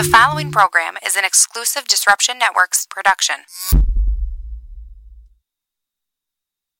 The following program is an exclusive Disruption Networks production.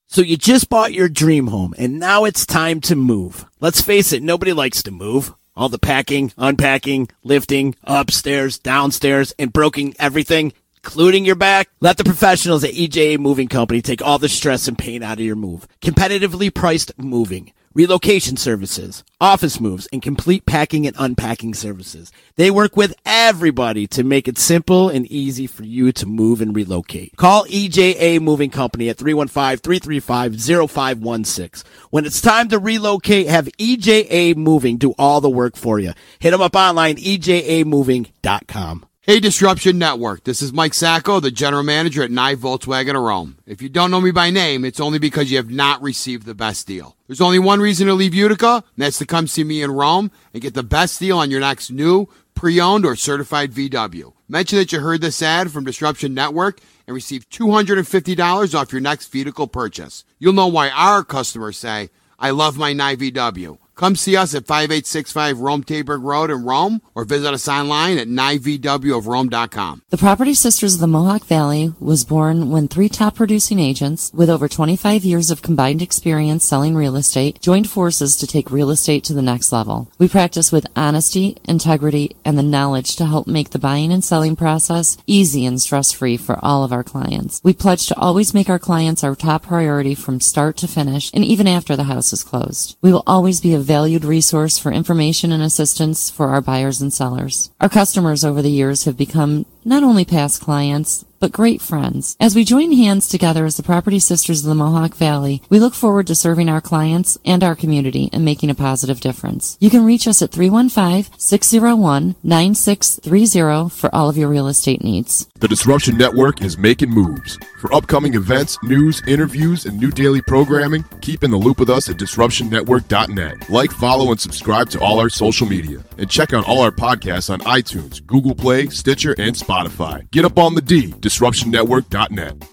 So you just bought your dream home, and now it's time to move. Let's face it, nobody likes to move. All the packing, unpacking, lifting, upstairs, downstairs, and broking everything, including your back. Let the professionals at EJA Moving Company take all the stress and pain out of your move. Competitively priced moving, relocation services, office moves, and complete packing and unpacking services. They work with everybody to make it simple and easy for you to move and relocate. Call EJA Moving Company at 315-335-0516. When it's time to relocate, have EJA Moving do all the work for you. Hit them up online, ejamoving.com. Hey, Disruption Network. This is Mike Sacco, the general manager at NYE Volkswagen of Rome. If you don't know me by name, it's only because you have not received the best deal. There's only one reason to leave Utica, and that's to come see me in Rome and get the best deal on your next new, pre-owned, or certified VW. Mention that you heard this ad from Disruption Network and receive $250 off your next vehicle purchase. You'll know why our customers say, I love my NYE VW. Come see us at 5865 Rome Taberg Road in Rome, or visit us online at nyevwofrome.com. The Property Sisters of the Mohawk Valley was born when three top producing agents with over 25 years of combined experience selling real estate joined forces to take real estate to the next level. We practice with honesty, integrity, and the knowledge to help make the buying and selling process easy and stress-free for all of our clients. We pledge to always make our clients our top priority from start to finish, and even after the house is closed. We will always be a valued resource for information and assistance for our buyers and sellers. Our customers over the years have become not only past clients, but great friends. As we join hands together as the Property Sisters of the Mohawk Valley, we look forward to serving our clients and our community and making a positive difference. You can reach us at 315-601-9630 for all of your real estate needs. The Disruption Network is making moves. For upcoming events, news, interviews, and new daily programming, keep in the loop with us at DisruptionNetwork.net. Like, follow, and subscribe to all our social media. And check out all our podcasts on iTunes, Google Play, Stitcher, and Spotify. Get up on the D, DisruptionNetwork.net.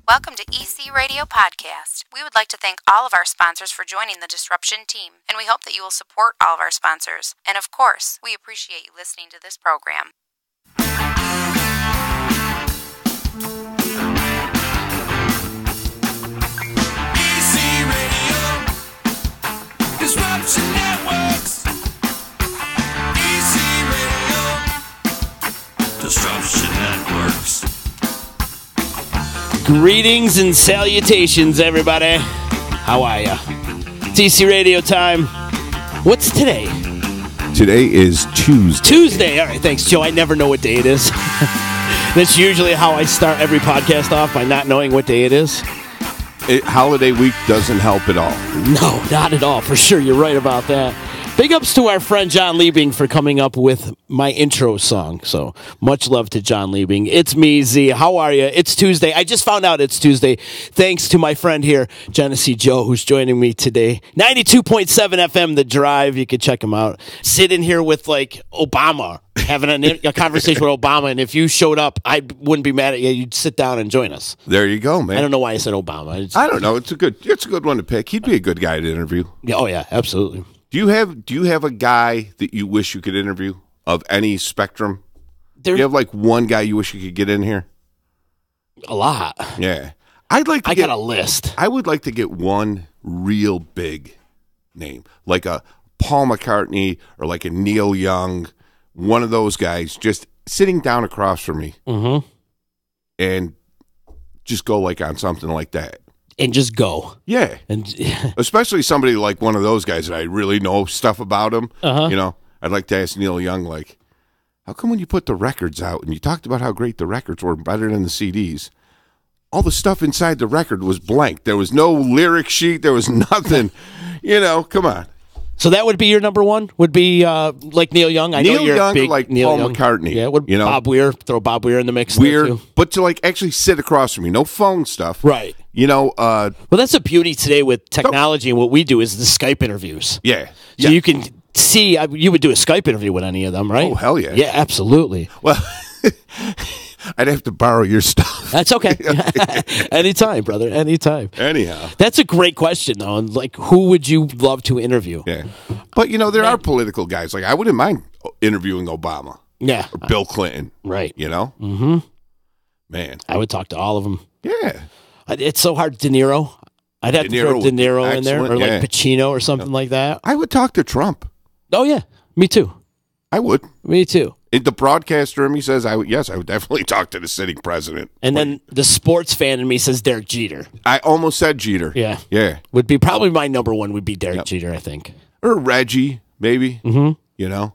Welcome to EC Radio Podcast. We would like to thank all of our sponsors for joining the Disruption team, and we hope that you will support all of our sponsors. And of course, we appreciate you listening to this program. EC Radio, Disruption Networks. EC Radio, Disruption Networks. Greetings and salutations, everybody. How are ya? It's EC Radio time. What's today? Today is Tuesday. Tuesday. All right, thanks, Joe. I never know what day it is. That's usually how I start every podcast off, by not knowing what day it is. Holiday week doesn't help at all. No, not at all. For sure, you're right about that. Big ups to our friend John Liebing for coming up with my intro song. So much love to John Liebing. It's me, Z. How are you? It's Tuesday. I just found out it's Tuesday. Thanks to my friend here, Genesee Joe, who's joining me today. 92.7 FM, The Drive. You can check him out. Sitting here with like Obama, having a conversation with Obama. And if you showed up, I wouldn't be mad at you. You'd sit down and join us. There you go, man. I don't know why I said Obama. I don't know. It's a good one to pick. He'd be a good guy to interview. Yeah, oh yeah, absolutely. Do you have a guy that you wish you could interview of any spectrum? Do you have like one guy you wish you could get in here? A lot. Yeah. I got a list. I would like to get one real big name, like a Paul McCartney or like a Neil Young, one of those guys just sitting down across from me and just go like on something like that. And just go. Yeah. And especially somebody like one of those guys that I really know stuff about him. You know, I'd like to ask Neil Young, like, how come when you put the records out and you talked about how great the records were, better than the CDs, all the stuff inside the record was blank. There was no lyric sheet. There was nothing. You know, come on. So that would be your number one? Would be like Neil Young? I know you're Young, big like Neil Paul Young. McCartney. Yeah, you know? Bob Weir. Throw Bob Weir in the mix. Weird, there too. But to like actually sit across from me. No phone stuff. Right. You know. Well, that's the beauty today with technology, and what we do is the Skype interviews. Yeah. So you can see, you would do a Skype interview with any of them, right? Oh, hell yeah. Yeah, absolutely. Well, I'd have to borrow your stuff. That's okay. Anytime, brother. Anytime. Anyhow. That's a great question, though. Like, who would you love to interview? Yeah. But, you know, there are political guys. Like, I wouldn't mind interviewing Obama Yeah. or Bill Clinton. Right. You know? Mm-hmm. Man. I would talk to all of them. Yeah. It's so hard. De Niro. I'd have De to Niro throw De would be Niro in there, or excellent, like yeah. Pacino or something like that. I would talk to Trump. Oh yeah, me too. I would. Me too. In the broadcaster in me says, I would definitely talk to the sitting president. And then the sports fan in me says Derek Jeter. I almost said Jeter. Yeah. Yeah. Would be probably my number one would be Derek Jeter, I think. Or Reggie, maybe. Mm-hmm. You know?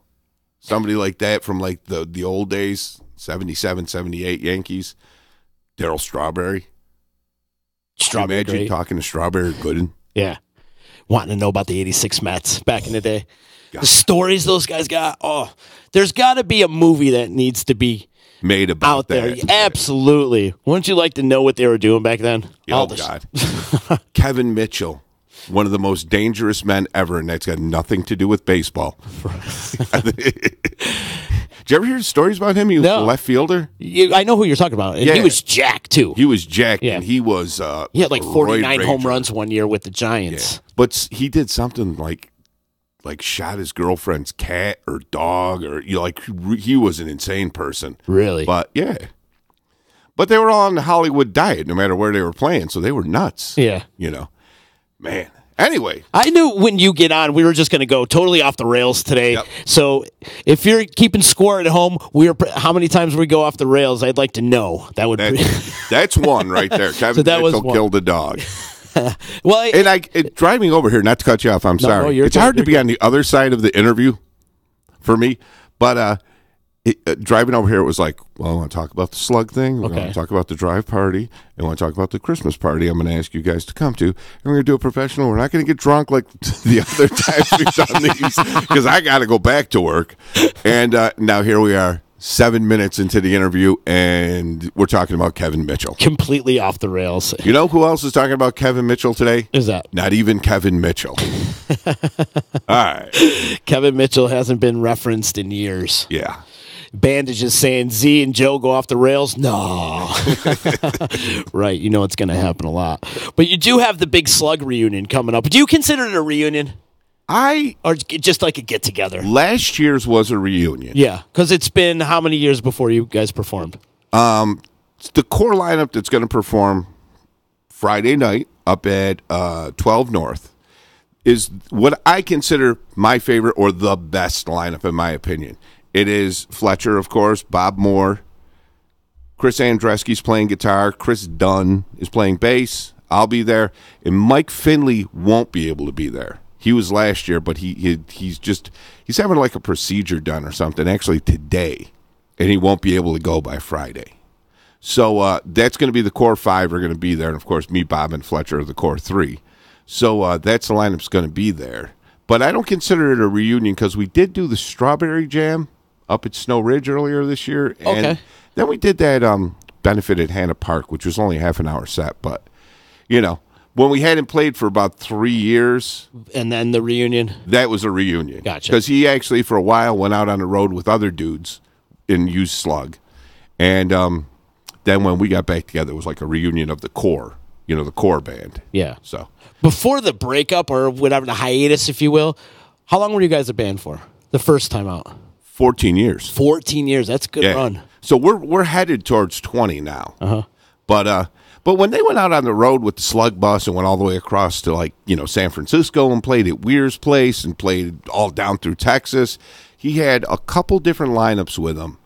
Somebody like that from like the old days, 77, 78 Yankees. Darryl Strawberry. Strawberry. Can you imagine Great. talking to Strawberry Gooden? Yeah. Wanting to know about the 86 Mets back in the day. The stories those guys got. Oh, there's got to be a movie that needs to be Made about out there. that. Absolutely. Wouldn't you like to know what they were doing back then? Oh, God. Kevin Mitchell, one of the most dangerous men ever, and that's got nothing to do with baseball. Did you ever hear stories about him? He was a left fielder. I know who you're talking about. And Yeah. he was jacked, too. He was jacked, Yeah. and he was He had like a 49 roid home rager. runs one year with the Giants. Yeah. But he did something like shot his girlfriend's cat or dog, or he was an insane person. Really? But yeah. But they were all on the Hollywood diet, no matter where they were playing, so they were nuts. Yeah. You know, man. Anyway, I knew when you get on, we were just going to go totally off the rails today. Yep. So if you're keeping score at home, how many times we go off the rails? I'd like to know. That would be. that's one right there. Kevin that was Mitchell one. killed a dog. Well, And driving over here, not to cut you off, I'm sorry. no, you're it's good, hard to you're be on the other side of the interview for me, but driving over here, it was like, well, I want to talk about the slug thing. We want Okay. to talk about the drive party. I want to talk about the Christmas party I'm going to ask you guys to come to. And we're going to do a professional. We're not going to get drunk like the other times we've done these because I got to go back to work. And now here we are, 7 minutes into the interview, and we're talking about Kevin Mitchell. completely off the rails. You know who else is talking about Kevin Mitchell today? Is that Not even Kevin Mitchell. All right. Kevin Mitchell hasn't been referenced in years. Yeah. Bandage is saying Z and Joe go off the rails. No. Right. You know it's going to happen a lot. But you do have the big slug reunion coming up. Do you consider it a reunion? Or just like a get-together? Last year's was a reunion. Yeah, because it's been how many years before you guys performed? The core lineup that's going to perform Friday night up at 12 North is what I consider my favorite or the best lineup, in my opinion. It is Fletcher, of course, Bob Moore, Chris Andreski's playing guitar, Chris Dunn is playing bass. I'll be there, and Mike Finley won't be able to be there. He was last year, but he's having like a procedure done or something actually today, and he won't be able to go by Friday. So that's going to be the core five are going to be there, and of course me, Bob, and Fletcher are the core three. So that's the lineup's going to be there. But I don't consider it a reunion because we did do the Strawberry Jam up at Snow Ridge earlier this year, and Okay. then we did that benefit at Hannah Park, which was only a half an hour set, but you know. When we hadn't played for about 3 years, And then the reunion? that was a reunion. Gotcha. Because he actually, for a while, went out on the road with other dudes and used slug. And then when we got back together, it was like a reunion of the core, the core band. Yeah. So Before the breakup or whatever, the hiatus, if you will, how long were you guys a band for? The first time out? 14 years. 14 years. That's a good Yeah. run. So we're headed towards 20 now. Uh-huh. But when they went out on the road with the slug bus and went all the way across to San Francisco and played at Weir's place and played all down through Texas, he had a couple different lineups with him.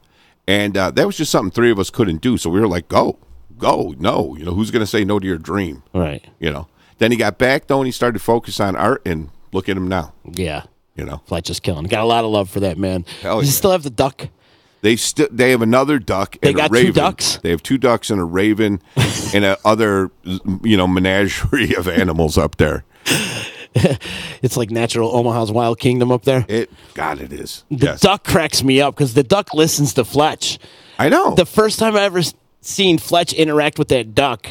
And that was just something three of us couldn't do. So we were like, go, no. Who's going to say no to your dream? Right. Then he got back, though, and he started to focus on art, and look at him now. Yeah. Fletcher's killing. Got a lot of love for that man. Hell Does he yeah. still have the duck? They have another duck and They a got raven. 2 ducks? They have 2 ducks and a raven and a other, menagerie of animals up there. It's like natural Omaha's Wild Kingdom up there. It is. The Yes. duck cracks me up because the duck listens to Fletch. I know. The first time I ever seen Fletch interact with that duck,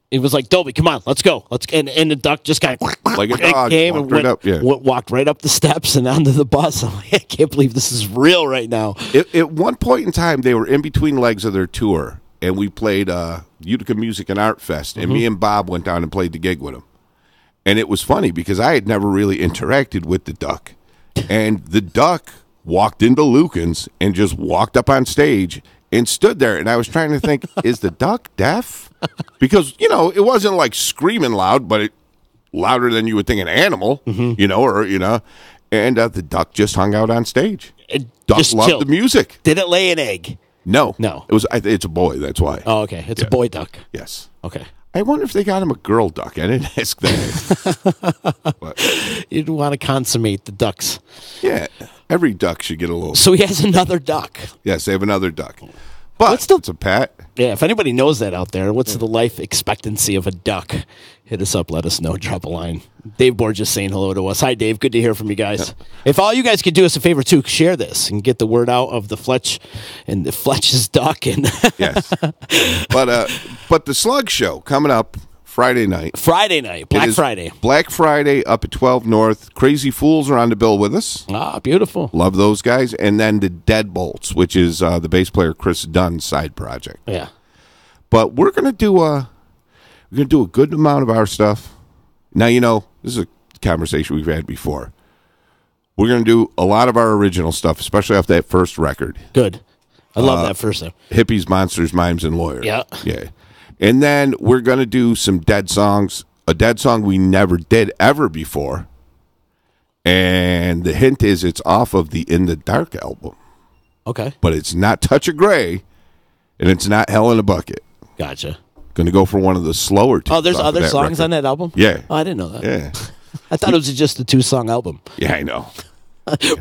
it was like, Dobie, come on, let's go. And the duck just kind of Like a dog, came walked and right up, yeah. walked right up the steps and onto the bus. I'm like, I can't believe this is real right now. At one point in time, they were in between legs of their tour, and we played Utica Music and Art Fest, and me and Bob went down and played the gig with them. And it was funny because I had never really interacted with the duck. And the duck walked into Lucan's and just walked up on stage and stood there. And I was trying to think, is the duck deaf? Because, it wasn't like screaming loud, but louder than you would think an animal, and the duck just hung out on stage. Duck just loved chilled. the music. Did it lay an egg? No. No. It's a boy, that's why. Oh, okay. It's a boy duck. Yes. Okay. I wonder if they got him a girl duck. I didn't ask that. But, You'd want to consummate the ducks. yeah, every duck should get a little. So he has another duck. Yes, they have another duck. But What's the- it's a pet. Yeah, if anybody knows that out there, what's the life expectancy of a duck? Hit us up, let us know, drop a line. Dave Borges saying hello to us. Hi, Dave. Good to hear from you guys. If all you guys could do us a favor, too, share this and get the word out of the Fletch and the Fletch's duck. And Yes. But the Slug Show coming up Friday night. Friday night, It Black is Friday. Black Friday up at 12 North. Crazy Fools are on the bill with us. Ah, beautiful. Love those guys. And then the Deadbolts, which is the bass player Chris Dunn's side project. Yeah. But we're gonna do a good amount of our stuff. Now this is a conversation we've had before. We're gonna do a lot of our original stuff, especially off that first record, Good. I love that first one. Hippies, Monsters, Mimes, and Lawyers. Yeah. Yeah. And then we're gonna do some Dead songs. A Dead song we never did ever before. And the hint is it's off of the In the Dark album. Okay. But it's not Touch of Grey, and it's not Hell in a Bucket. Gotcha. Going to go for one of the slower tunes. Oh, there's off of other that songs record. on that album? Yeah. Oh, I didn't know that. Yeah. I thought it was just a 2-song album. Yeah, I know.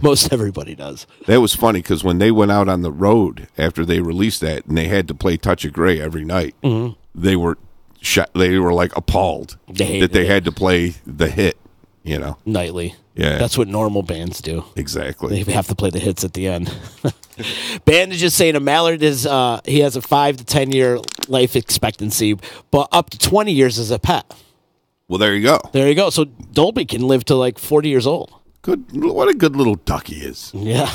Most everybody does. That was funny because when they went out on the road after they released that and they had to play Touch of Grey every night, they were they were like appalled that they had to play the hit, Nightly. Yeah. That's what normal bands do. Exactly. They have to play the hits at the end. Bandage is saying a mallard is he has a 5 to 10 year life expectancy, but up to 20 years as a pet. Well, there you go. There you go. So Dolby can live to like 40 years old. Good. What a good little duck he is. Yeah.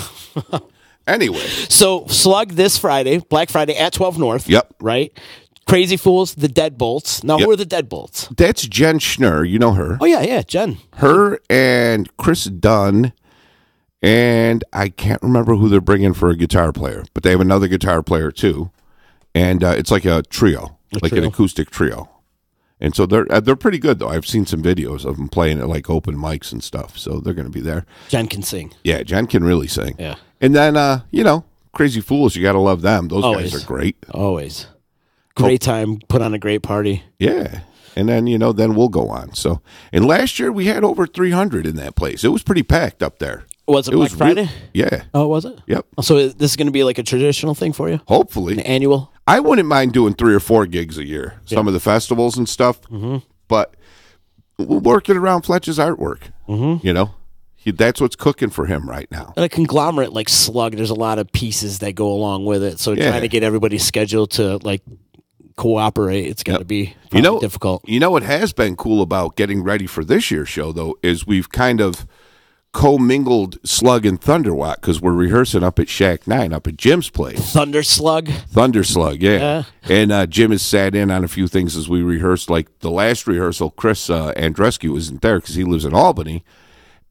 Anyway. So Slug this Friday, Black Friday at 12 North. Yep. Right? Crazy Fools, the Deadbolts. Now, Yep. who are the Deadbolts? That's Jen Schnurr. You know her. Oh, yeah, Jen. Her and Chris Dunn, and I can't remember who they're bringing for a guitar player, but they have another guitar player too, and it's like a trio, an acoustic trio, and so they're pretty good though. I've seen some videos of them playing at like open mics and stuff, so they're going to be there. Jen can sing. Yeah, Jen can really sing. Yeah. And then Crazy Fools, you got to love them. Those Always. guys are great. Always. Great time, put on a great party. Yeah. And then, then we'll go on. So, and last year we had over 300 in that place. It was pretty packed up there. Was it Black Friday? Yeah. Oh, was it? Yep. So this is going to be like a traditional thing for you? Hopefully. An annual? I wouldn't mind doing 3 or 4 gigs a year. Some of the festivals and stuff. Mm-hmm. But we'll work it around Fletch's artwork. Mm-hmm. That's what's cooking for him right now. And a conglomerate like Slug, there's a lot of pieces that go along with it. So trying to get everybody's schedule to like cooperate, it's got to be difficult. What has been cool about getting ready for this year's show, though, is we've kind of co-mingled Slug and Thunderwatt because we're rehearsing up at Shack 9, up at Jim's place. Thunder Slug, yeah. And Jim has sat in on a few things as we rehearsed. Like the last rehearsal, Chris Andrescu wasn't there because he lives in Albany,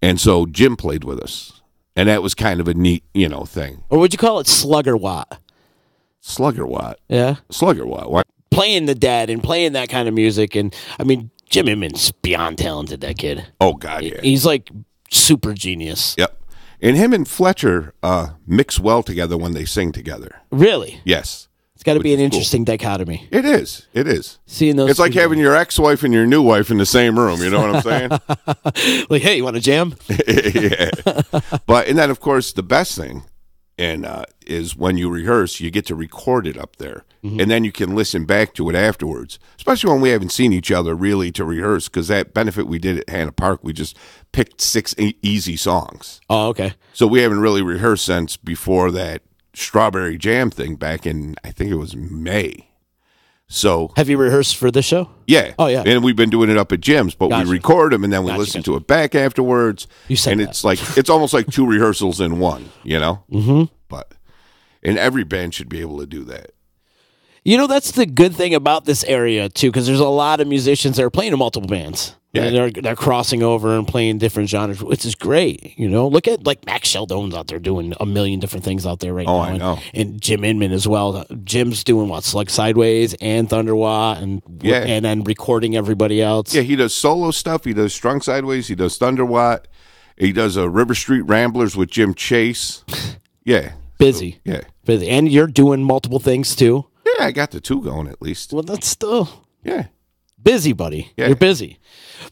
and so Jim played with us, and that was kind of a neat, thing. Or would you call it Sluggerwatt? Sluggerwatt. Yeah. Sluggerwatt. Why? Playing the Dead and playing that kind of music. And, I mean, Jim Immon's beyond talented, that kid. Oh, God, yeah. He's like super genius. Yep. And him and Fletcher mix well together when they sing together. Really? Yes. It's got to be an interesting dichotomy. It is. Seeing those. It's like having your ex-wife and your new wife in the same room. You know what I'm saying? Like, hey, you want to jam? Yeah. And then, of course, the best thing is when you rehearse, you get to record it up there. Mm-hmm. And then you can listen back to it afterwards, especially when we haven't seen each other really to rehearse, because that benefit we did at Hannah Park, we just picked 6 easy songs. Oh, okay. So we haven't really rehearsed since before that Strawberry Jam thing back in, I think it was May. So have you rehearsed for this show? Yeah. Oh, yeah. And we've been doing it up at Jim's, but Gotcha. we record them and then we listen to it back afterwards. You said and that. it's like it's almost like 2 rehearsals in one, Mm-hmm. And every band should be able to do that. That's the good thing about this area, too, because there's a lot of musicians that are playing in multiple bands. Yeah. And they're crossing over and playing different genres, which is great. Look at like Max Sheldone's out there doing a million different things out there right now. I know. And Jim Inman as well. Jim's doing Slug Sideways and Thunderwatt and then recording everybody else. Yeah, he does solo stuff. He does Strung Sideways. He does Thunderwatt. He does River Street Ramblers with Jim Chase. Yeah. Busy. Yeah. Busy. And you're doing multiple things too. Yeah, I got the 2 going at least. Well, that's still Yeah. busy, buddy. Yeah. You're busy.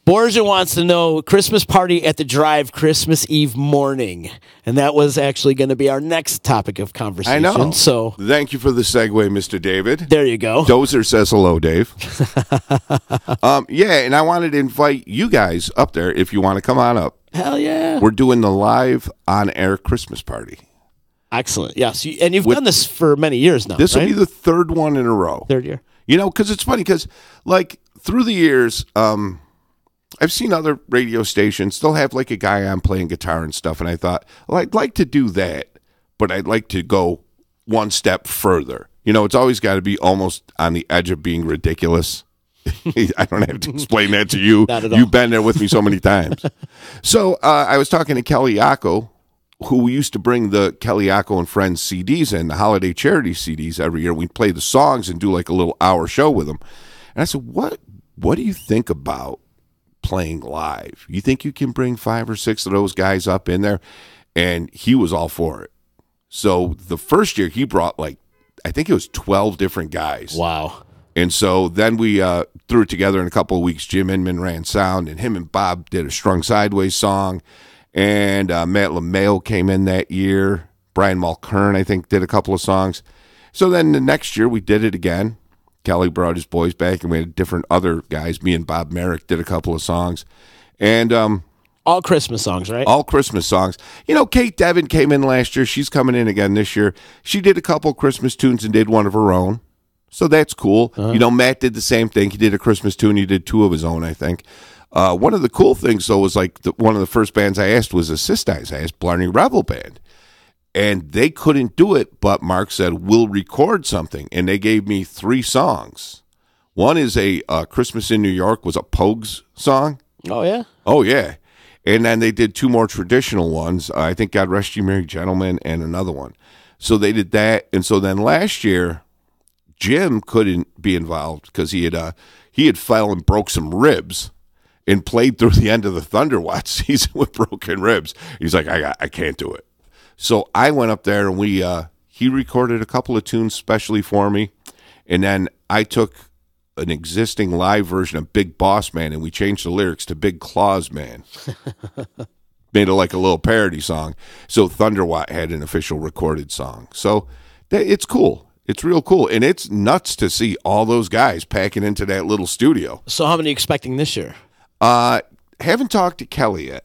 Borgia wants to know Christmas party at the Drive Christmas Eve morning. And that was actually going to be our next topic of conversation. I know. So Thank you for the segue, Mr. David. there you go. Dozer says hello, Dave. Yeah, and I wanted to invite you guys up there if you want to come on up. Hell yeah. We're doing the live on-air Christmas party. Excellent. Yes. And you've done this for many years now, This will right? be the 3rd one in a row. 3rd year. Because it's funny because, like, through the years, I've seen other radio stations still have, like, a guy on playing guitar and stuff, and I thought, well, I'd like to do that, but I'd like to go one step further. It's always got to be almost on the edge of being ridiculous. I don't have to explain that to you. Not at all. You've been there with me so many times. So I was talking to Kelly Yacco, who used to bring the Kelly Yacco and Friends CDs in, the holiday charity CDs every year. We'd play the songs and do like a little hour show with them. And I said, what do you think about playing live? You think you can bring 5 or 6 of those guys up in there? And he was all for it. So the first year he brought I think it was 12 different guys. Wow. And so then we threw it together in a couple of weeks. Jim Inman ran sound, and him and Bob did a Strung Sideways song. And Matt LeMayo came in that year. Brian Mulkern, I think, did a couple of songs. So then the next year we did it again. Kelly brought his boys back, and we had different other guys. Me and Bob Merrick did a couple of songs. And all Christmas songs, right? all Christmas songs. Kate Devin came in last year. She's coming in again this year. She did a couple Christmas tunes and did one of her own. So that's cool. Matt did the same thing. He did a Christmas tune. He did 2 of his own, I think. One of the cool things, though, was one of the first bands I asked was Assistize. I asked Blarney Rebel Band. And they couldn't do it, but Mark said, we'll record something. And they gave me 3 songs. One is a Christmas in New York was a Pogues song. Oh, yeah? Oh, yeah. And then they did 2 more traditional ones. I think God Rest You Merry Gentlemen and another one. So they did that. And so then last year, Jim couldn't be involved because he had fell and broke some ribs and played through the end of the Thunderwatt season with broken ribs. He's like, I can't do it. So I went up there and he recorded a couple of tunes specially for me. And then I took an existing live version of Big Boss Man and we changed the lyrics to Big Claws Man. Made it like a little parody song. So Thunderwatt had an official recorded song. So it's cool. It's real cool. And it's nuts to see all those guys packing into that little studio. So how many are you expecting this year? Haven't talked to Kelly yet,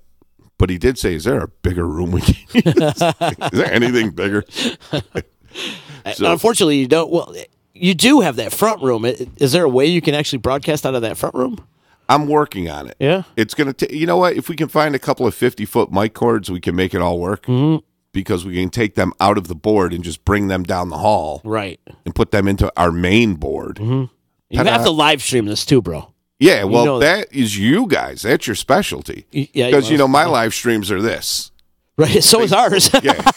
but he did say, is there a bigger room we can use? Is there anything bigger? So, unfortunately, you don't. Well, you do have that front room. Is there a way you can actually broadcast out of that front room? I'm working on it. Yeah. It's going to you know what? If we can find a couple of 50-foot mic cords, we can make it all work. Mm-hmm. Because we can take them out of the board and just bring them down the hall. Right. And put them into our main board. Mm-hmm. You have to live stream this too, bro. Yeah, well, that is you guys. That's your specialty. Yeah, because, my live streams are this. Right, so is ours. Yeah.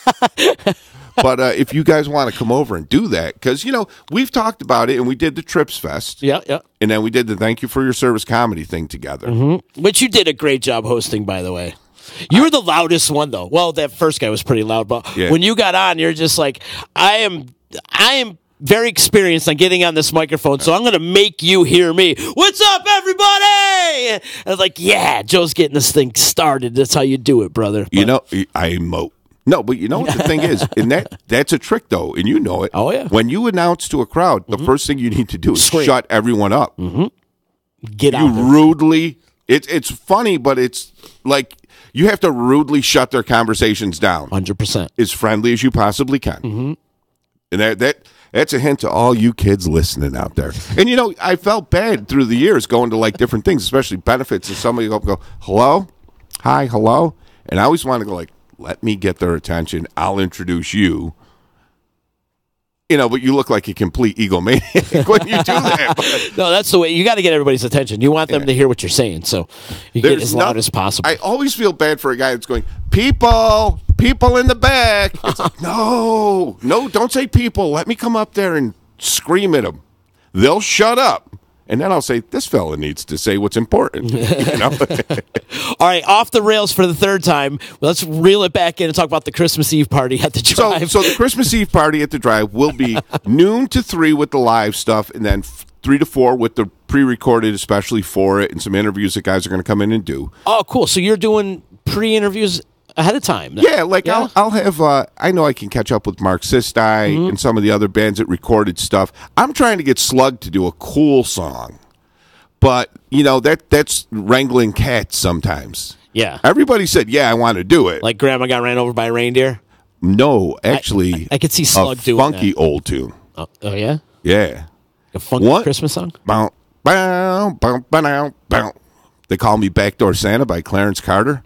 But if you guys want to come over and do that, because, we've talked about it, and we did the Trips Fest. Yeah, yeah. And then we did the Thank You for Your Service comedy thing together. Mm-hmm. Which you did a great job hosting, by the way. You were the loudest one, though. Well, that first guy was pretty loud, but when you got on, you're just like, I am very experienced on getting on this microphone, so I'm going to make you hear me. What's up, everybody? And I was like, yeah, Joe's getting this thing started. That's how you do it, brother. But, I emote. No, but you know what the thing is? And that's a trick, though, and you know it. Oh, yeah. When you announce to a crowd, the first thing you need to do is shut everyone up. Mm-hmm. Get out there. Rudely. It's funny, but it's like you have to rudely shut their conversations down. 100%. As friendly as you possibly can. Mm-hmm. And that's a hint to all you kids listening out there. And, I felt bad through the years going to, different things, especially benefits, and somebody go, hello? Hi, hello? And I always want to go, let me get their attention. I'll introduce you. But you look like a complete egomaniac when you do that. But No, that's the way. You got to get everybody's attention. You want them to hear what you're saying, so you get as loud as possible. I always feel bad for a guy that's going, people in the back. It's like, no, don't say people. Let me come up there and scream at them. They'll shut up. And then I'll say, this fella needs to say what's important. All right, off the rails for the third time. Let's reel it back in and talk about the Christmas Eve party at the Drive. So the Christmas Eve party at the Drive will be noon to 3 with the live stuff, and then 3 to 4 with the pre-recorded, especially for it, and some interviews that guys are going to come in and do. Oh, cool. So you're doing pre-interviews ahead of time. Yeah, I'll have, I know I can catch up with Mark Sistai and some of the other bands that recorded stuff. I'm trying to get Slug to do a cool song. But, that's wrangling cats sometimes. Yeah. Everybody said, yeah, I want to do it. Like Grandma got ran over by a reindeer? No, actually. I could see Slug doing funky that. old tune. Oh, yeah? Yeah. A funky Christmas song? Bow, bow, bow, bow, bow. They Call Me Backdoor Santa by Clarence Carter.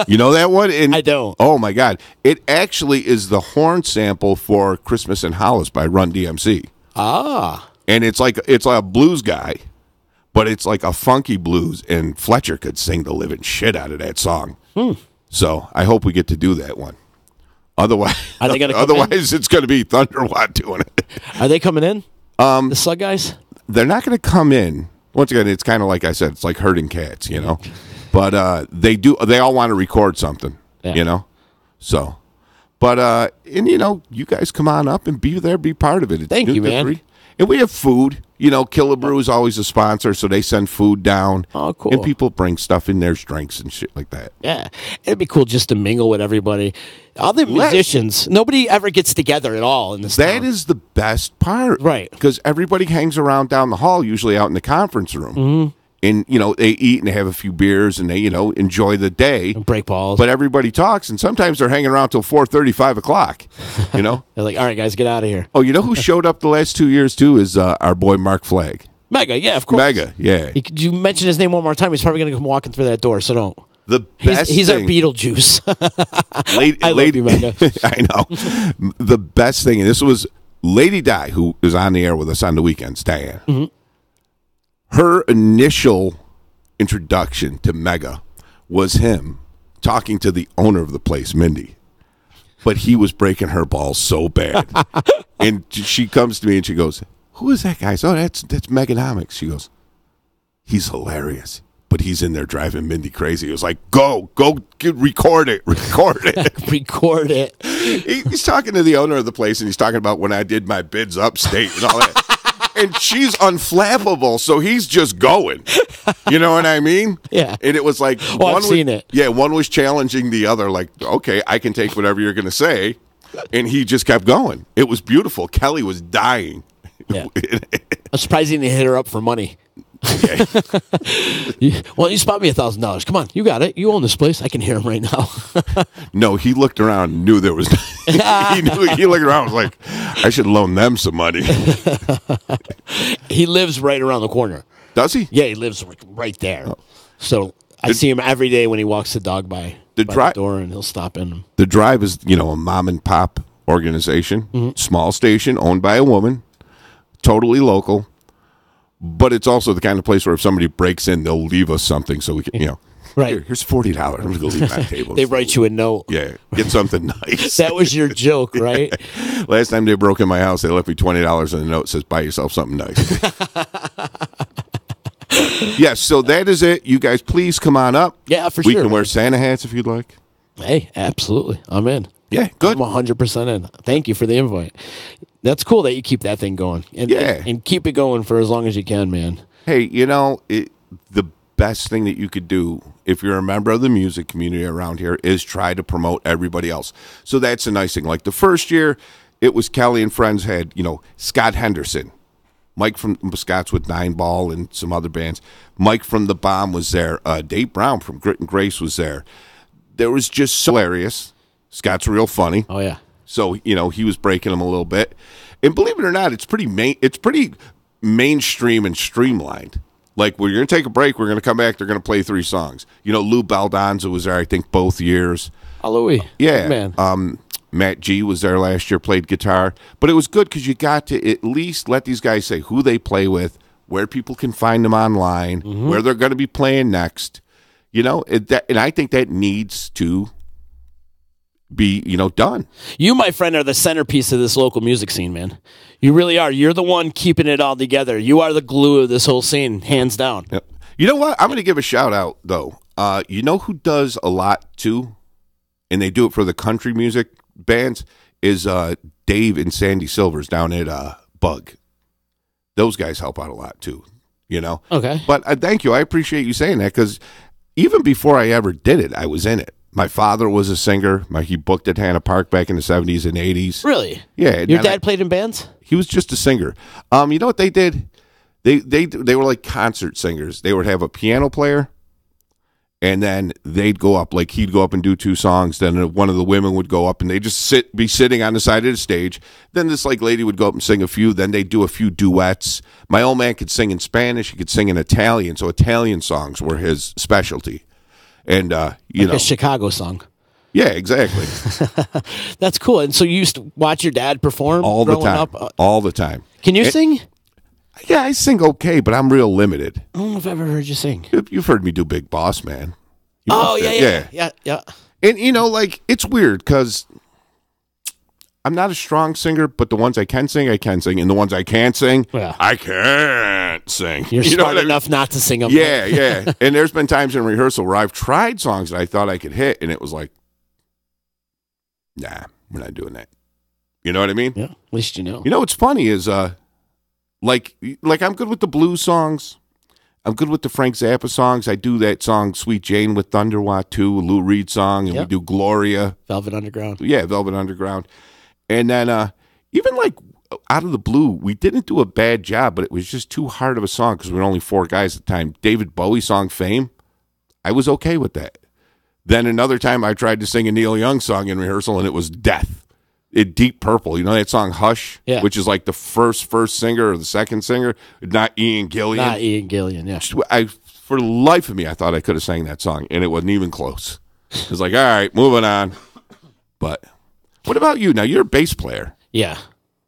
You know that one? I don't. Oh, my God. It actually is the horn sample for Christmas in Hollis by Run DMC. Ah. And it's like a blues guy, but it's like a funky blues, and Fletcher could sing the living shit out of that song. So I hope we get to do that one. Otherwise, Are they gonna come otherwise it's going to be Thunderwatt doing it. Are they coming in? The Slug guys? They're not going to come in. Once again, it's kind of like I said, it's like herding cats, But they do. They all want to record something, So, but and you guys come on up and be there, be part of it. It's Thank you, man. 3. And we have food. Killabrew is always a sponsor, so they send food down. Oh, cool. And people bring stuff in there, drinks and shit like that. Yeah. It'd be cool just to mingle with everybody. All the musicians, nobody ever gets together at all in this That town. is the best part. Right. Because everybody hangs around down the hall, usually out in the conference room. Mm-hmm. And, they eat and they have a few beers and they, enjoy the day. Break balls. But everybody talks, and sometimes they're hanging around till 4:30, 5 o'clock, They're like, all right, guys, get out of here. Oh, you know who showed up the last 2 years, too, is our boy Mark Flagg. Mega, yeah, of course. Mega, yeah. You mention his name one more time, he's probably going to come walking through that door, so don't. The best He's our thing, Beetlejuice. I love you, Mega. I know. The best thing, and this was Lady Di, who is on the air with us on the weekends, Diane. Mm-hmm. Her initial introduction to Mega was him talking to the owner of the place, Mindy. But he was breaking her balls so bad. And she comes to me and she goes, who is that guy? Oh, that's Meganomics. She goes, he's hilarious. But he's in there driving Mindy crazy. He was like, go, record it. Record it. He's talking to the owner of the place, and he's talking about when I did my bids upstate and all that. And she's unflappable, so he's just going. You know what I mean? Yeah. And it was like, I've seen it. Yeah, one was challenging the other, like, okay, I can take whatever you're going to say. And he just kept going. It was beautiful. Kelly was dying. Yeah. I'm surprised he didn't hit her up for money. Okay. Well, you spot me $1,000. Come on, you got it. You own this place. I can hear him right now. No, he looked around and knew there was. He looked around and was like, I should loan them some money. He lives right around the corner. Does he? Yeah, he lives right there. Oh. So I see him every day when he walks the dog by the door, and he'll stop in. The Drive is, a mom and pop organization, small station owned by a woman, totally local. But it's also the kind of place where if somebody breaks in, they'll leave us something so we can, right. Here's $40. I'm going to go leave that table. They write you a note. Yeah, get something nice. That was your joke, right? Last time they broke in my house, they left me $20 and a note says, buy yourself something nice. Yes, so that is it. You guys, please come on up. Yeah, for we sure. We can wear Santa hats if you'd like. Hey, absolutely. I'm in. Yeah, good. I'm 100% in. Thank you for the invite. That's cool that you keep that thing going. And keep it going for as long as you can, man. Hey, the best thing that you could do if you're a member of the music community around here is try to promote everybody else. So that's a nice thing. Like the first year, it was Kelly and Friends had, Scott Henderson. Mike from Scott's with 9 Ball and some other bands. Mike from The Bomb was there. Dave Brown from Grit and Grace was there. There was just so hilarious. Scott's real funny. Oh, yeah. So, he was breaking them a little bit. And believe it or not, it's pretty mainstream and streamlined. Like, we're going to take a break. We're going to come back. They're going to play 3 songs. Lou Baldonza was there, I think, both years. Aloy. Yeah. Man. Matt G was there last year, played guitar. But it was good because you got to at least let these guys say who they play with, where people can find them online, where they're going to be playing next. You know, and I think that needs to be, you know, done. You, my friend, are the centerpiece of this local music scene, man. You really are. You're the one keeping it all together. You are the glue of this whole scene, hands down. Yep. You know what? I'm going to give a shout out, though. You know who does a lot, too, and they do it for the country music bands, is Dave and Sandy Silvers down at Bug. Those guys help out a lot, too, you know? Okay. But thank you. I appreciate you saying that, because even before I ever did it, I was in it. My father was a singer. He booked at Hannah Park back in the 70s and 80s. Really? Yeah. Your dad played in bands? He was just a singer. You know what they did? They were like concert singers. They would have a piano player, and then they'd go up. Like, he'd go up and do 2 songs. Then one of the women would go up, and they'd just be sitting on the side of the stage. Then this like lady would go up and sing a few. Then they'd do a few duets. My old man could sing in Spanish. He could sing in Italian. So Italian songs were his specialty. And you know, a Chicago song. Yeah, exactly. That's cool. And so you used to watch your dad perform all the growing time. up? All the time. Can you sing? Yeah, I sing okay, but I'm real limited. I don't know if I've ever heard you sing. You've heard me do Big Boss Man. Yeah. And, you know, like, it's weird because I'm not a strong singer, but the ones I can sing, and the ones I can't sing, I can't sing. You're smart enough not to sing them. Yeah. And there's been times in rehearsal where I've tried songs that I thought I could hit, and it was like, nah, we're not doing that. You know what I mean? Yeah, at least you know. You know what's funny is, like I'm good with the blues songs. I'm good with the Frank Zappa songs. I do that song Sweet Jane with Thunderwatt too, a Lou Reed song, and we do Gloria. Velvet Underground. Yeah, Velvet Underground. And then even like Out of the Blue, we didn't do a bad job, but it was just too hard of a song because we were only 4 guys at the time. David Bowie song Fame, I was okay with that. Then another time I tried to sing a Neil Young song in rehearsal, and it was Death. Deep Purple, you know that song Hush, which is like the first singer or the second singer, not Ian Gillian. Not Ian Gillian, yeah. For the life of me, I thought I could have sang that song, and it wasn't even close. It was like, all right, moving on. But what about you? Now, you're a bass player. Yeah.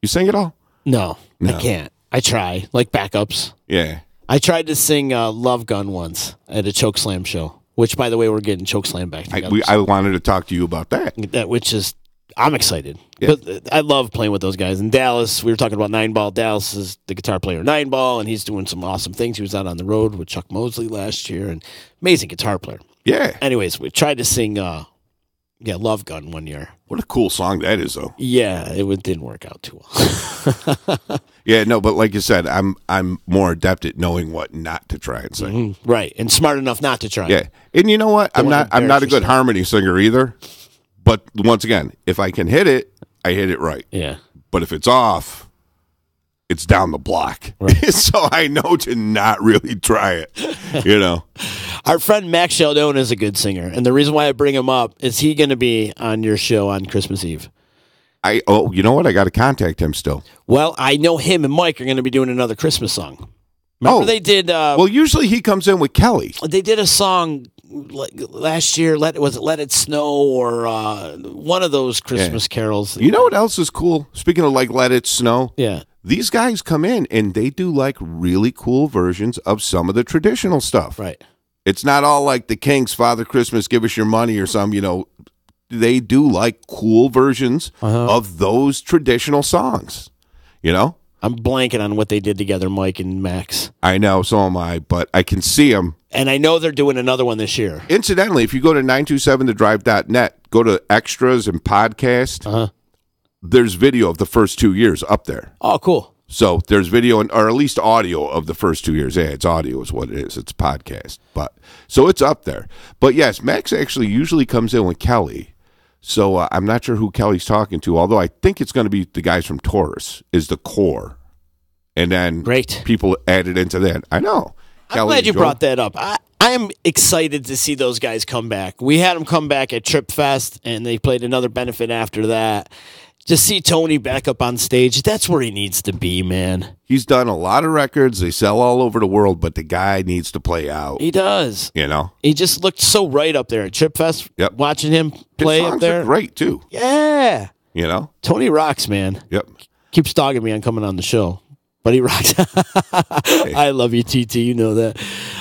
You sing it all? No, I can't. I try, like backups. Yeah. I tried to sing Love Gun once at a Chokeslam show, which, by the way, we're getting Chokeslam back together. I wanted to talk to you about that. Which is... I'm excited. Yeah. But I love playing with those guys. In Dallas, we were talking about Nine Ball. Dallas is the guitar player Nine Ball, and he's doing some awesome things. He was out on the road with Chuck Mosley last year, and amazing guitar player. Yeah. Anyways, we tried to sing Love Gun one year. What a cool song that is, though. Yeah, it didn't work out too well. Yeah, no, but like you said, I'm more adept at knowing what not to try and sing. Mm-hmm. Right, and smart enough not to try. Yeah, and you know what? I'm not a good harmony singer either. But once again, if I can hit it, I hit it right. Yeah. But if it's off, it's down the block. Right. So I know to not really try it, you know. Our friend Max Sheldon is a good singer, and the reason why I bring him up is he going to be on your show on Christmas Eve. You know what? I got to contact him still. Well, I know him and Mike are going to be doing another Christmas song. Remember they did... well, usually he comes in with Kelly. They did a song last year, Let It Snow, or one of those Christmas carols. You know what else is cool? Speaking of like Let It Snow. Yeah. These guys come in and they do like really cool versions of some of the traditional stuff. Right. It's not all like the Kinks, Father Christmas, Give Us Your Money or some, you know. They do like cool versions of those traditional songs, you know? I'm blanking on what they did together, Mike and Max. I know, so am I, but I can see them. And I know they're doing another one this year. Incidentally, if you go to 927thedrive.net, go to extras and podcast, there's video of the first 2 years up there. Oh, cool. So there's video, or at least audio of the first 2 years. Yeah, it's audio is what it is. It's a podcast. So it's up there. But yes, Max actually usually comes in with Kelly. So I'm not sure who Kelly's talking to, although I think it's going to be the guys from Taurus is the core. And then people added into that. I know. I'm glad you brought that up. I am excited to see those guys come back. We had them come back at Trip Fest, and they played another benefit after that. Just see Tony back up on stage. That's where he needs to be, man. He's done a lot of records. They sell all over the world, but the guy needs to play out. He does. You know? He just looked so right up there at Trip Fest. Yep. Watching him play His songs up there. are great, too. Yeah. You know? Tony rocks, man. Yep. Keeps dogging me on coming on the show, but he rocks. I love you, TT. You know that.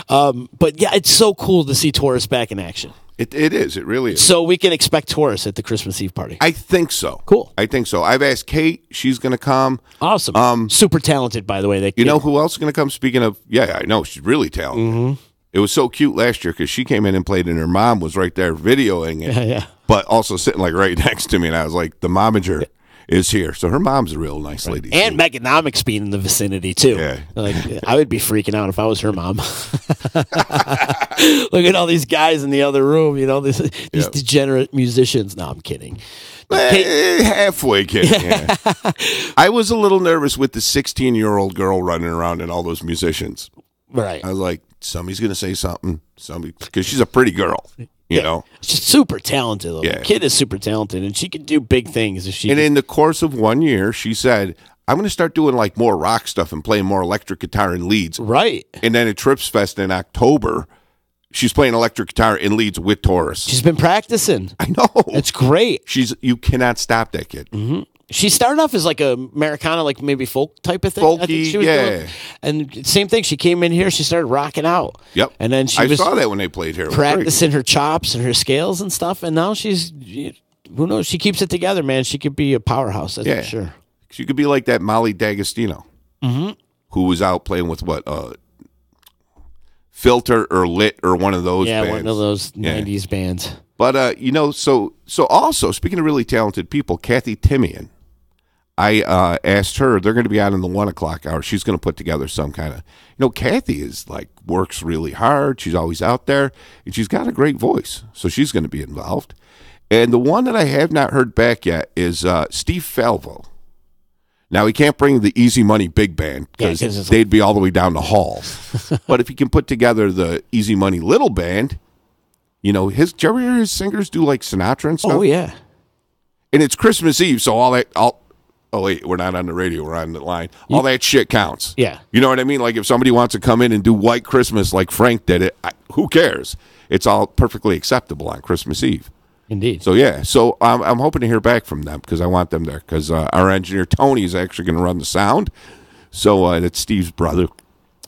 But yeah, it's so cool to see Taurus back in action. It is. It really is. So we can expect Taurus at the Christmas Eve party. I think so. Cool. I think so. I've asked Kate. She's going to come. Awesome. Super talented, by the way. You know who else is going to come? Speaking of, yeah, I know. She's really talented. Mm-hmm. It was so cute last year because she came in and played, and her mom was right there videoing it. Yeah. But also sitting like right next to me, and I was like, the momager is here. So her mom's a real nice lady. And Meganomics being in the vicinity, too. Yeah. Like, I would be freaking out if I was her mom. Look at all these guys in the other room, you know, these degenerate musicians. No, I'm kidding. Halfway kidding. Yeah. I was a little nervous with the 16-year-old girl running around and all those musicians. Right. I was like, somebody's going to say something. Because she's a pretty girl. You know, she's super talented. Though. Yeah. The kid is super talented, and she can do big things if she. And in the course of 1 year, she said, "I'm going to start doing like more rock stuff and playing more electric guitar and leads." Right. And then at Trips Fest in October, she's playing electric guitar and leads with Taurus. She's been practicing. I know. It's great. You cannot stop that kid. Mm-hmm. She started off as like a Americana, like maybe folk type of thing. Folky, I think she was doing. And same thing. She came in here. She started rocking out. Yep. And then I saw that when they played here. Practicing her chops and her scales and stuff. And now she's, who knows? She keeps it together, man. She could be a powerhouse. That's for sure. She could be like that Molly D'Agostino, who was out playing with what? Filter or Lit or one of those bands. Yeah, one of those 90s bands. But, so also, speaking of really talented people, Kathy Timian, I asked her, they're going to be out in the 1 o'clock hour. She's going to put together some kind of, Kathy is like, works really hard. She's always out there, and she's got a great voice. So she's going to be involved. And the one that I have not heard back yet is Steve Falvo. Now, he can't bring the Easy Money Big Band because they'd be all the way down the halls. But if he can put together the Easy Money Little Band, do you ever hear his singers do like Sinatra and stuff? Oh, yeah. And it's Christmas Eve, so oh, wait, we're not on the radio. We're on the line. All that shit counts. Yeah. You know what I mean? Like if somebody wants to come in and do White Christmas like Frank did it, who cares? It's all perfectly acceptable on Christmas Eve. Indeed. So, yeah. So I'm hoping to hear back from them because I want them there because our engineer, Tony, is actually going to run the sound. So that's Steve's brother.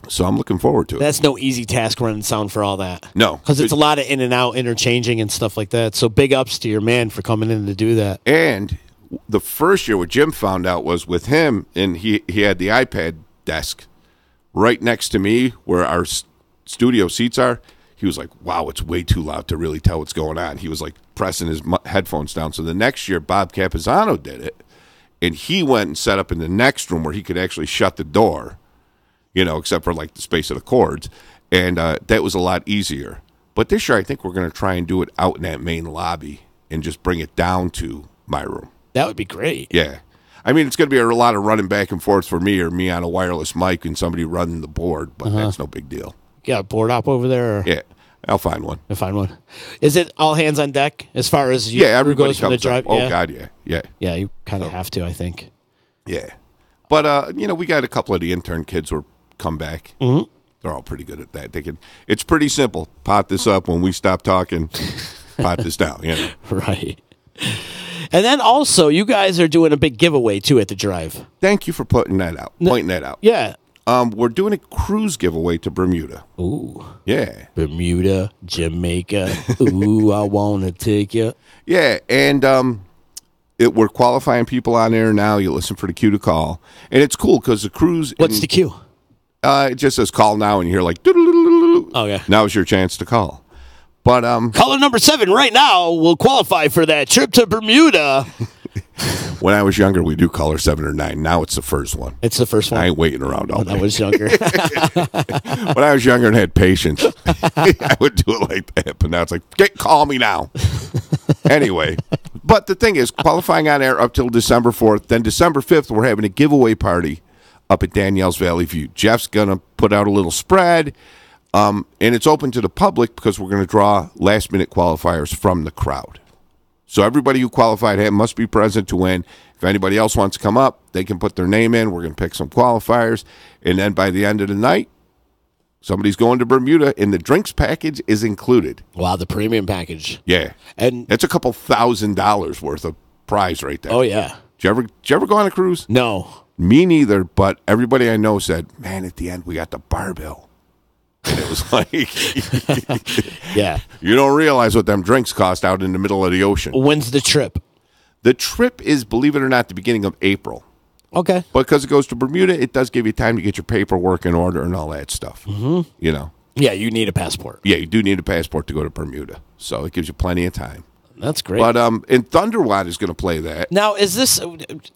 So I'm looking forward to it. That's no easy task running sound for all that. No. Because it's a lot of in and out interchanging and stuff like that. So big ups to your man for coming in to do that. And the first year, what Jim found out was with him, and he had the iPad desk right next to me where our studio seats are. He was like, wow, it's way too loud to really tell what's going on. He was like pressing his headphones down. So the next year, Bob Capizano did it, and he went and set up in the next room where he could actually shut the door, except for like the space of the cords. And that was a lot easier. But this year, I think we're going to try and do it out in that main lobby and just bring it down to my room. That would be great. Yeah. I mean, it's going to be a lot of running back and forth for me or me on a wireless mic and somebody running the board, but that's no big deal. You got a board op over there? Or? Yeah. I'll find one. You'll find one. Is it all hands on deck as far as everybody goes from the drive? Oh, God, yeah. Yeah. Yeah, you kind of have to, I think. Yeah. But, we got a couple of the intern kids who come back. Mm-hmm. They're all pretty good at that. It's pretty simple. Pot this up when we stop talking. Pot this down, Right. And then also, you guys are doing a big giveaway, too, at the drive. Thank you for pointing that out. Yeah. We're doing a cruise giveaway to Bermuda. Ooh. Yeah. Bermuda, Jamaica. Ooh, I want to take you. Yeah, and we're qualifying people on there now. You listen for the cue to call. And it's cool because the cruise... What's the cue? It just says call now, and you hear like... Okay. Now's your chance to call. But caller number 7 right now will qualify for that trip to Bermuda. When I was younger, we do caller 7 or 9. Now it's the first one. It's the first one. I ain't waiting around all day. When I was younger. When I was younger and had patience, I would do it like that. But now it's like, call me now. Anyway, but the thing is, qualifying on air up till December 4th. Then December 5th, we're having a giveaway party up at Danielle's Valley View. Jeff's going to put out a little spread. And it's open to the public because we're going to draw last-minute qualifiers from the crowd. So everybody who qualified must be present to win. If anybody else wants to come up, they can put their name in. We're going to pick some qualifiers. And then by the end of the night, somebody's going to Bermuda, and the drinks package is included. Wow, the premium package. Yeah. And it's a couple $1,000s worth of prize right there. Oh, yeah. Did you ever go on a cruise? No. Me neither, but everybody I know said, man, at the end we got the bar bill. And it was like, Yeah. you don't realize what them drinks cost out in the middle of the ocean. When's the trip? The trip is, believe it or not, the beginning of April. Okay. But because it goes to Bermuda, it does give you time to get your paperwork in order and all that stuff. Mm-hmm. You know? Yeah, you need a passport. Yeah, you do need a passport to go to Bermuda. So it gives you plenty of time. That's great. But and Thunderwatt is going to play that. Now, is this,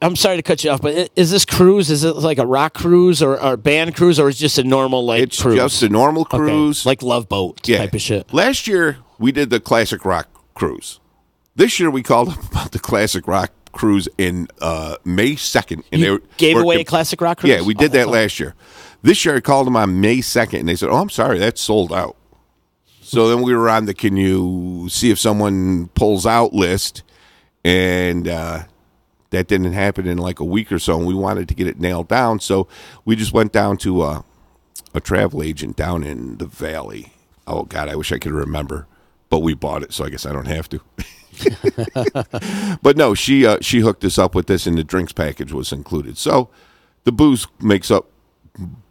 I'm sorry to cut you off, but is this cruise, is it like a rock cruise or a band cruise, or is it just a normal, like, It's cruise? just a normal cruise. Okay. Like Love Boat type of shit. Last year, we did the Classic Rock cruise. This year, we called up about the Classic Rock cruise in May 2nd. And You gave away a Classic Rock cruise? Yeah, we did that last year. This year, I called them on May 2nd, and they said, oh, I'm sorry, that's sold out. So then we were on the can you see if someone pulls out list, and that didn't happen in like a week or so, and we wanted to get it nailed down. So we just went down to a travel agent down in the valley. Oh, God, I wish I could remember. But we bought it, so I guess I don't have to. But no, she hooked us up with this, and the drinks package was included. So the booze makes up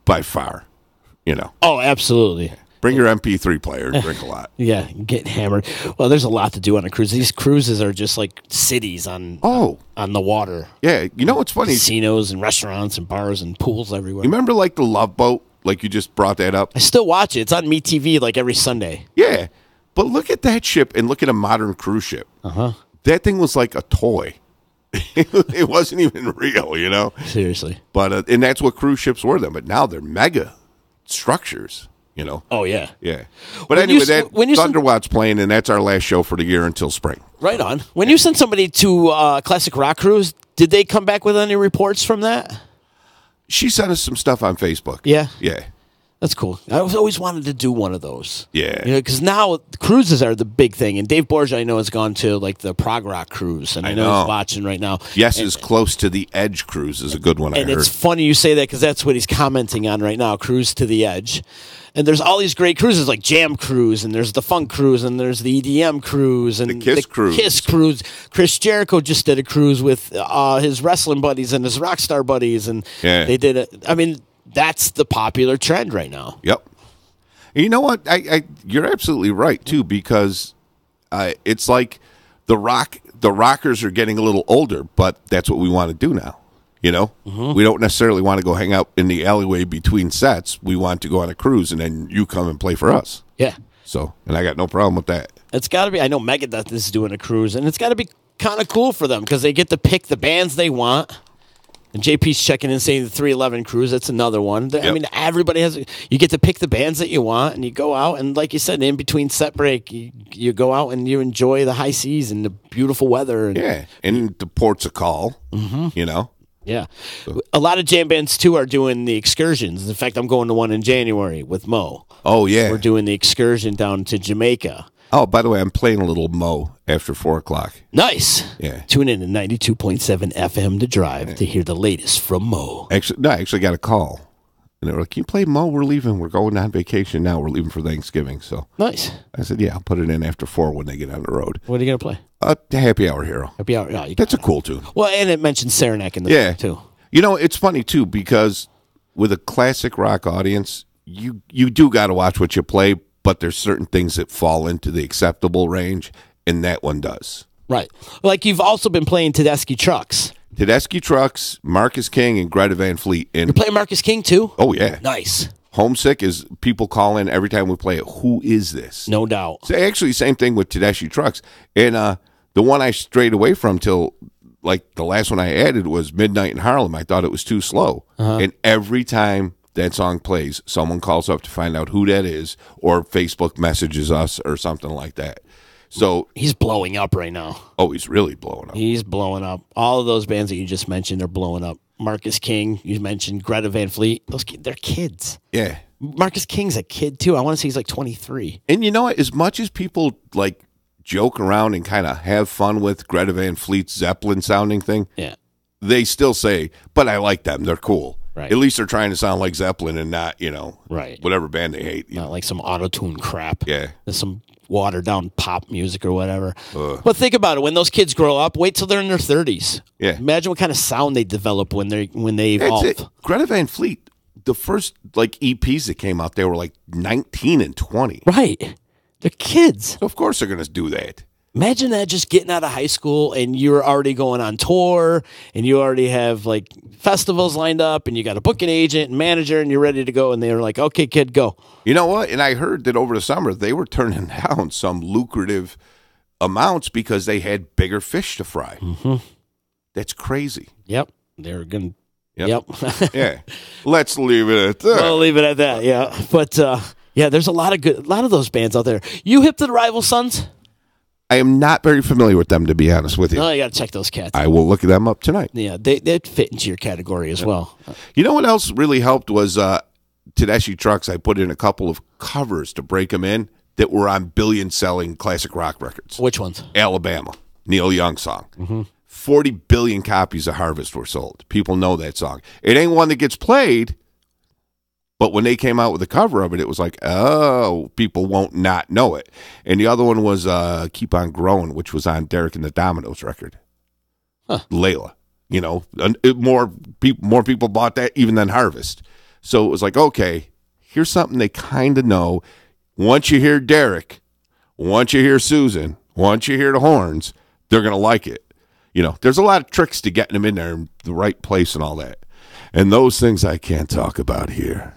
by far, you know. Oh, absolutely. Bring your MP3 player and drink a lot. Yeah, get hammered. Well, there's a lot to do on a cruise. These cruises are just like cities on the water. Yeah, you know what's funny? Casinos and restaurants and bars and pools everywhere. You remember like the Love Boat? Like you just brought that up? I still watch it. It's on MeTV like every Sunday. Yeah, but look at that ship and look at a modern cruise ship. Uh-huh. That thing was like a toy. It wasn't even real, you know? Seriously. But and that's what cruise ships were then. But now they're mega structures. You know? Oh, yeah. Yeah. But anyway, when you Thunderwatt's playing, and that's our last show for the year until spring. Right on. When you sent somebody to Classic Rock Cruise, did they come back with any reports from that? She sent us some stuff on Facebook. Yeah? Yeah. That's cool. I always wanted to do one of those. Yeah. You know, because now cruises are the big thing. And Dave Borgia, I know, has gone to like the Prog Rock cruise. And I know he's watching right now. Yes, is close to the Edge cruise is a good one, I heard. And it's funny you say that because that's what he's commenting on right now, Cruise to the Edge. And there's all these great cruises like Jam Cruise, and there's the Funk Cruise, and there's the EDM Cruise, and the Kiss Cruise. Kiss Cruise. Chris Jericho just did a cruise with his wrestling buddies and his rock star buddies, and they did it. I mean, that's the popular trend right now. Yep. And you know what? You're absolutely right too, because it's like the rockers are getting a little older, but that's what we want to do now. You know, we don't necessarily want to go hang out in the alleyway between sets. We want to go on a cruise, and then you come and play for us. Yeah. So, and I got no problem with that. It's got to be. I know Megadeth is doing a cruise, and it's got to be kind of cool for them because they get to pick the bands they want. And JP's checking in saying the 311 cruise. That's another one. I mean, everybody has. You get to pick the bands that you want, and you go out, and like you said, in between set break, you go out and you enjoy the high seas and the beautiful weather. And, and the ports of call. You know. Yeah. A lot of jam bands, too, are doing the excursions. In fact, I'm going to one in January with Mo. Oh, yeah. We're doing the excursion down to Jamaica. Oh, by the way, I'm playing a little Mo after 4 o'clock. Nice. Yeah. Tune in to 92.7 FM to drive to hear the latest from Mo. Actually, no, I actually got a call. And they were like, can you play Mo? We're leaving. We're going on vacation now. We're leaving for Thanksgiving. So nice. I said, yeah, I'll put it in after 4 when they get on the road. What are you going to play? Happy Hour Hero. Happy Hour. Oh, that's a cool tune. Well, and it mentions Saranac in the song, too. You know, it's funny, too, because with a classic rock audience, you do got to watch what you play, but there's certain things that fall into the acceptable range, and that one does. Right. Like you've also been playing Tedeschi Trucks. Tedeschi Trucks, Marcus King, and Greta Van Fleet. And you're playing Marcus King, too? Oh, yeah. Nice. Homesick is people call in every time we play it. Who is this? No doubt. So actually, same thing with Tedeschi Trucks. And the one I strayed away from till like the last one I added was Midnight in Harlem. I thought it was too slow. And every time that song plays, someone calls up to find out who that is or Facebook messages us or something like that. So he's blowing up right now. Oh, he's really blowing up. He's blowing up. All of those bands that you just mentioned are blowing up. Marcus King, you mentioned Greta Van Fleet. They're kids. Yeah. Marcus King's a kid, too. I want to say he's like 23. And you know what? As much as people like joke around and kind of have fun with Greta Van Fleet's Zeppelin sounding thing, they still say, but I like them. They're cool. Right. At least they're trying to sound like Zeppelin and not, right, whatever band they hate. Not like some auto-tune crap. Yeah. There's some watered down pop music or whatever. But think about it. When those kids grow up, wait till they're in their 30s. Yeah. Imagine what kind of sound they develop when they evolve. That's it. Greta Van Fleet, the first like EPs that came out, they were like 19 and 20. Right. They're kids. So of course they're going to do that. Imagine that, just getting out of high school and you're already going on tour and you already have like festivals lined up and you got a booking agent and manager and you're ready to go. And they're like, okay, kid, go. You know what? And I heard that over the summer they were turning down some lucrative amounts because they had bigger fish to fry. Mm-hmm. That's crazy. Yep. They're going to. Yep. Yeah. Let's leave it at that. We'll leave it at that. Yeah. But yeah, there's a lot of those bands out there. You hip to the Rival Sons? I am not very familiar with them, to be honest with you. Oh, you got to check those cats. I will look them up tonight. Yeah, they fit into your category as well. You know what else really helped was Tedeschi Trucks. I put in a couple of covers to break them in that were on billion-selling classic rock records. Which ones? Alabama, Neil Young song. Mm-hmm. 40 billion copies of Harvest were sold. People know that song. It ain't one that gets played, but when they came out with the cover of it, it was like, oh, people won't not know it. And the other one was Keep On Growing, which was on Derek and the Dominoes record. Huh. Layla. You know, more people bought that even than Harvest. So it was like, okay, here's something they kind of know. Once you hear Derek, once you hear Susan, once you hear the horns, they're going to like it. You know, there's a lot of tricks to getting them in there in the right place and all that. And those things I can't talk about here.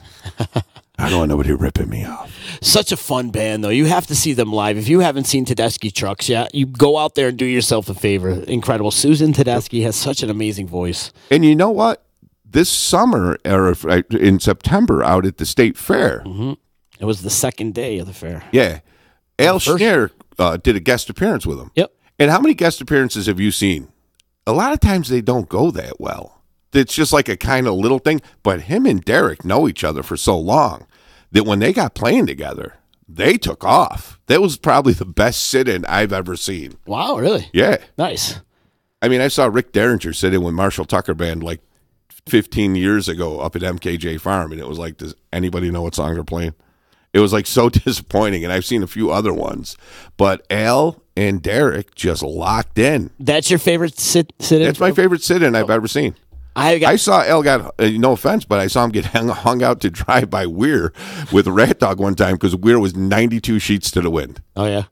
I don't want nobody ripping me off. Such a fun band, though. You have to see them live. If you haven't seen Tedeschi Trucks yet, you go out there and do yourself a favor. Incredible. Susan Tedeschi has such an amazing voice. And you know what? This summer, or in September, out at the State Fair. Mm-hmm. It was the second day of the fair. Yeah. Al Schneer did a guest appearance with him. Yep. And how many guest appearances have you seen? A lot of times they don't go that well. It's just like a kind of little thing. But him and Derek know each other for so long that when they got playing together, they took off. That was probably the best sit-in I've ever seen. Wow, really? Yeah. Nice. I mean, I saw Rick Derringer sit in with Marshall Tucker Band like 15 years ago up at MKJ Farm, and it was like, does anybody know what song they're playing? It was like so disappointing, and I've seen a few other ones. But Al and Derek just locked in. That's your favorite sit-in? That's my favorite sit-in I've ever seen. I saw Al got, no offense, but I saw him get hung out to dry by Weir with Rat Dog one time because Weir was 92 sheets to the wind. Oh, yeah?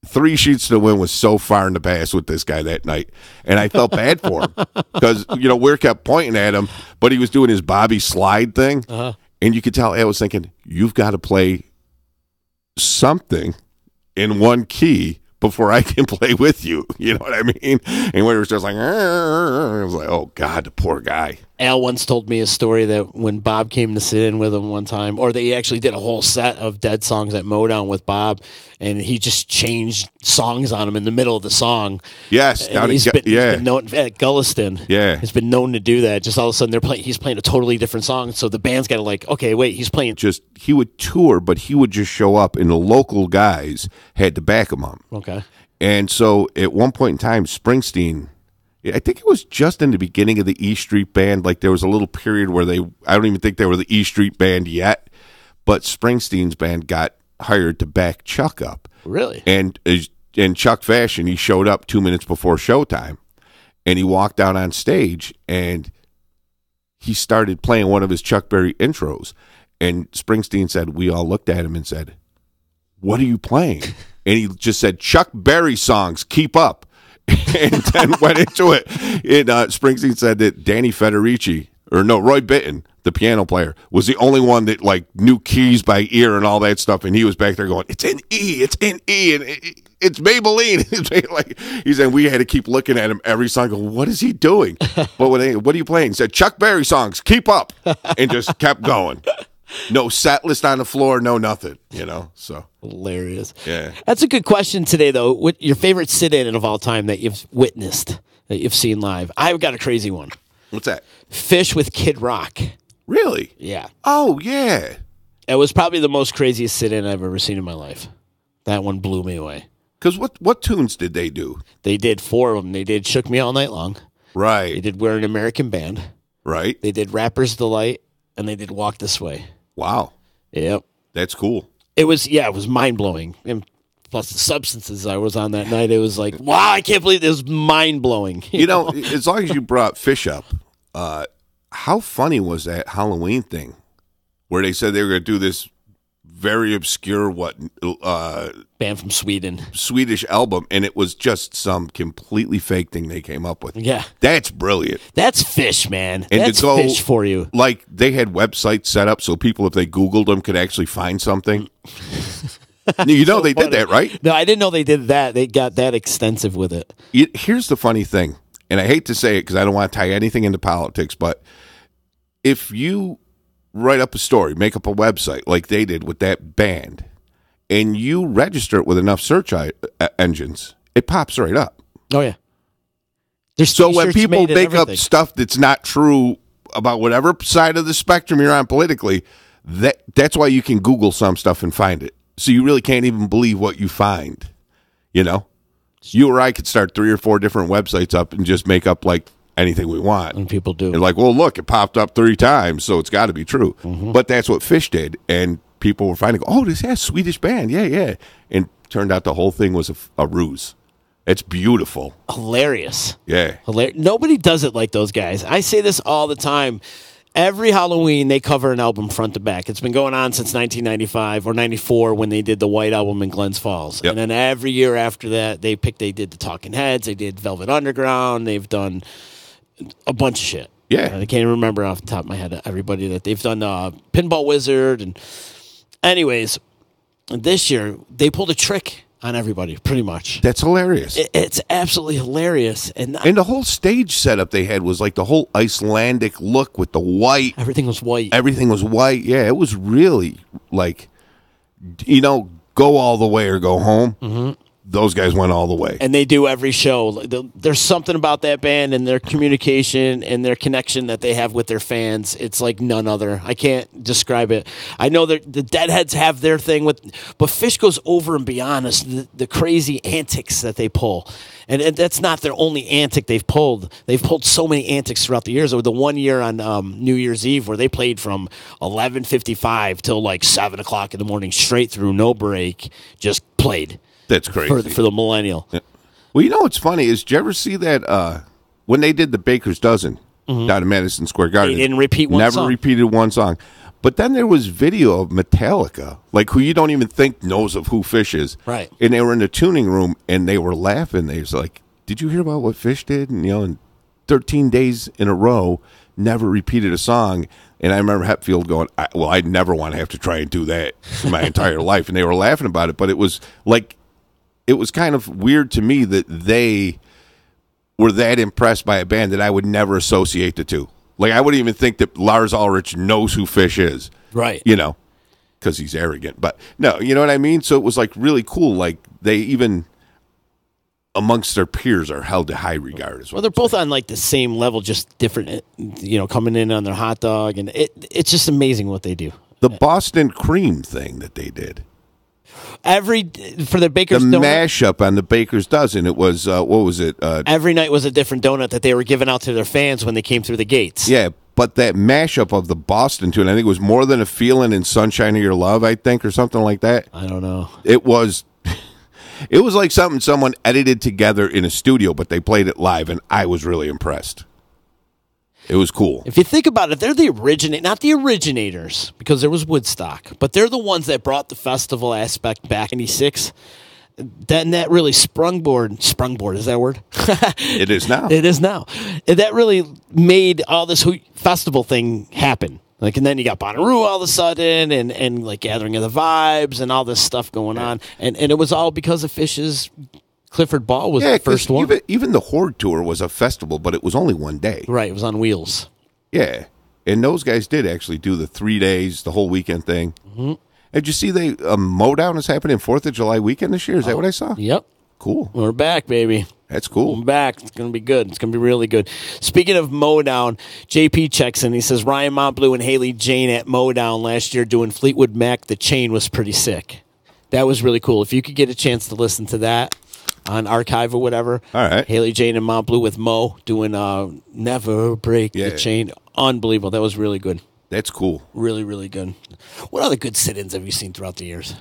3 sheets to the wind was so far in the past with this guy that night. And I felt bad for him because, Weir kept pointing at him, but he was doing his Bobby slide thing. Uh-huh. And you could tell Al was thinking, you've got to play something in one key before I can play with you. You know what I mean? And Weir was just like, I was like, oh, God, the poor guy. Al once told me a story that when Bob came to sit in with him one time, or they actually did a whole set of Dead songs at Motown with Bob, and he just changed songs on him in the middle of the song. Yes, he's been known at Gulliston. Yeah, has been known to do that. Just all of a sudden, he's playing a totally different song, so the band's got to like, okay, wait, he's playing. Just he would tour, but he would just show up, and the local guys had to back him up. Okay, and so at one point in time, Springsteen. I think it was just in the beginning of the E Street Band. Like there was a little period where I don't even think they were the E Street Band yet, but Springsteen's band got hired to back Chuck up. Really? And in Chuck fashion, he showed up 2 minutes before showtime, and he walked out on stage, and he started playing one of his Chuck Berry intros. And Springsteen said, we all looked at him and said, what are you playing? And he just said, Chuck Berry songs, keep up. And then went into it. Springsteen said that Roy Bittan, the piano player, was the only one that like knew keys by ear and all that stuff, and he was back there going, "It's in E, and it's Maybelline." He said we had to keep looking at him every song. Go, what is he doing? But what are you playing? He said Chuck Berry songs, keep up, and just kept going. No set list on the floor, no nothing, so. Hilarious. Yeah. That's a good question today, though. What your favorite sit-in of all time that you've witnessed, that you've seen live? I've got a crazy one. What's that? Fish with Kid Rock. Really? Yeah. Oh, yeah. It was probably the most craziest sit-in I've ever seen in my life. That one blew me away. Because what tunes did they do? They did 4 of them. They did Shook Me All Night Long. Right. They did We're an American Band. Right. They did Rapper's Delight, and they did Walk This Way. Wow. Yep. That's cool. It was mind-blowing. And plus the substances I was on that night. It was like, wow, I can't believe it was mind blowing. You know, as long as you brought Fish up, how funny was that Halloween thing where they said they were going to do this very obscure band from Swedish album, and it was just some completely fake thing they came up with. Yeah, that's brilliant. That's Fish, man. And that's Fish for you. Like they had websites set up so people, if they Googled them, could actually find something. You know, so they did that, right? No, I didn't know they did that. They got that extensive with it. Here's the funny thing, and I hate to say it because I don't want to tie anything into politics, but if you write up a story, make up a website like they did with that band, and you register it with enough search engines, it pops right up. Oh, yeah. So when people make up stuff that's not true about whatever side of the spectrum you're on politically, that's why you can Google some stuff and find it. So you really can't even believe what you find, you know? You or I could start 3 or 4 different websites up and just make up, like, anything we want. And people do. They're like, well, look, it popped up 3 times, so it's got to be true. Mm-hmm. But that's what Fish did, and people were finding, oh, this has a Swedish band, yeah. And turned out the whole thing was a ruse. It's beautiful. Hilarious. Yeah. Nobody does it like those guys. I say this all the time. Every Halloween, they cover an album front to back. It's been going on since 1995 or 94 when they did the White Album in Glens Falls. Yep. And then every year after that, they did the Talking Heads, they did Velvet Underground, they've done a bunch of shit. Yeah. I can't remember off the top of my head everybody that they've done. Pinball Wizard. And anyways, this year, they pulled a trick on everybody, pretty much. That's hilarious. It's absolutely hilarious. And the whole stage setup they had was like the whole Icelandic look with the white. Everything was white. Everything was white. Yeah, it was really like, you know, go all the way or go home. Mm-hmm. Those guys went all the way. And they do every show. There's something about that band and their communication and their connection that they have with their fans. It's like none other. I can't describe it. I know that the Deadheads have their thing, but Fish goes over and beyond the crazy antics that they pull. And that's not their only antic they've pulled. They've pulled so many antics throughout the years. There was the one year on New Year's Eve where they played from 11:55 till like 7 o'clock in the morning, straight through, no break, just played. That's crazy. For the millennial. Yeah. Well, you know what's funny is, did you ever see that when they did the Baker's Dozen down in Madison Square Garden? They didn't repeat one song. Never repeated one song. But then there was video of Metallica, like who you don't even think knows of who Fish is. Right. And they were in the tuning room, and they were laughing. They was like, did you hear about what Fish did? And, you know, in 13 days in a row, never repeated a song. And I remember Hetfield going, I'd never want to have to try and do that in my entire life. And they were laughing about it. But it was like, it was kind of weird to me that they were that impressed by a band that I would never associate the two. Like, I wouldn't even think that Lars Ulrich knows who Fish is. Right. You know, because he's arrogant. But, no, you know what I mean? So it was, like, really cool. Like, they even, amongst their peers, are held to high regard. Well, they're both on, like, the same level, just different, you know, coming in on their hot dog. And it's just amazing what they do. The Boston Cream thing that they did. For the Baker's donut? The mashup on the Baker's Dozen, it was, what was it? Every night was a different donut that they were giving out to their fans when they came through the gates. Yeah, but that mashup of the Boston tune, I think it was More Than a Feeling and Sunshine of Your Love, I think, or something like that. I don't know. It was like something someone edited together in a studio, but they played it live, and I was really impressed. It was cool. If you think about it, they're not the originators, because there was Woodstock, but they're the ones that brought the festival aspect back in '96. Then that really sprungboard, is that a word? It is now. It is now. And that really made all this festival thing happen. Like, and then you got Bonnaroo all of a sudden, and like Gathering of the Vibes and all this stuff going on. And it was all because of Fish's Clifford Ball was the first one. Even the Horde Tour was a festival, but it was only one day. Right, it was on wheels. Yeah, and those guys did actually do the 3 days, the whole weekend thing. Mm-hmm. Did you see Modown is happening 4th of July weekend this year? Is that what I saw? Yep. Cool. We're back, baby. That's cool. We're back. It's going to be good. It's going to be really good. Speaking of Modown, JP checks in. He says, Ryan Montbleu and Haley Jane at Modown last year doing Fleetwood Mac, The Chain was pretty sick. That was really cool. If you could get a chance to listen to that on archive or whatever. All right. Haley Jane and Montbleu with Mo doing Never Break the Chain. Unbelievable. That was really good. That's cool. Really, really good. What other good sit-ins have you seen throughout the years?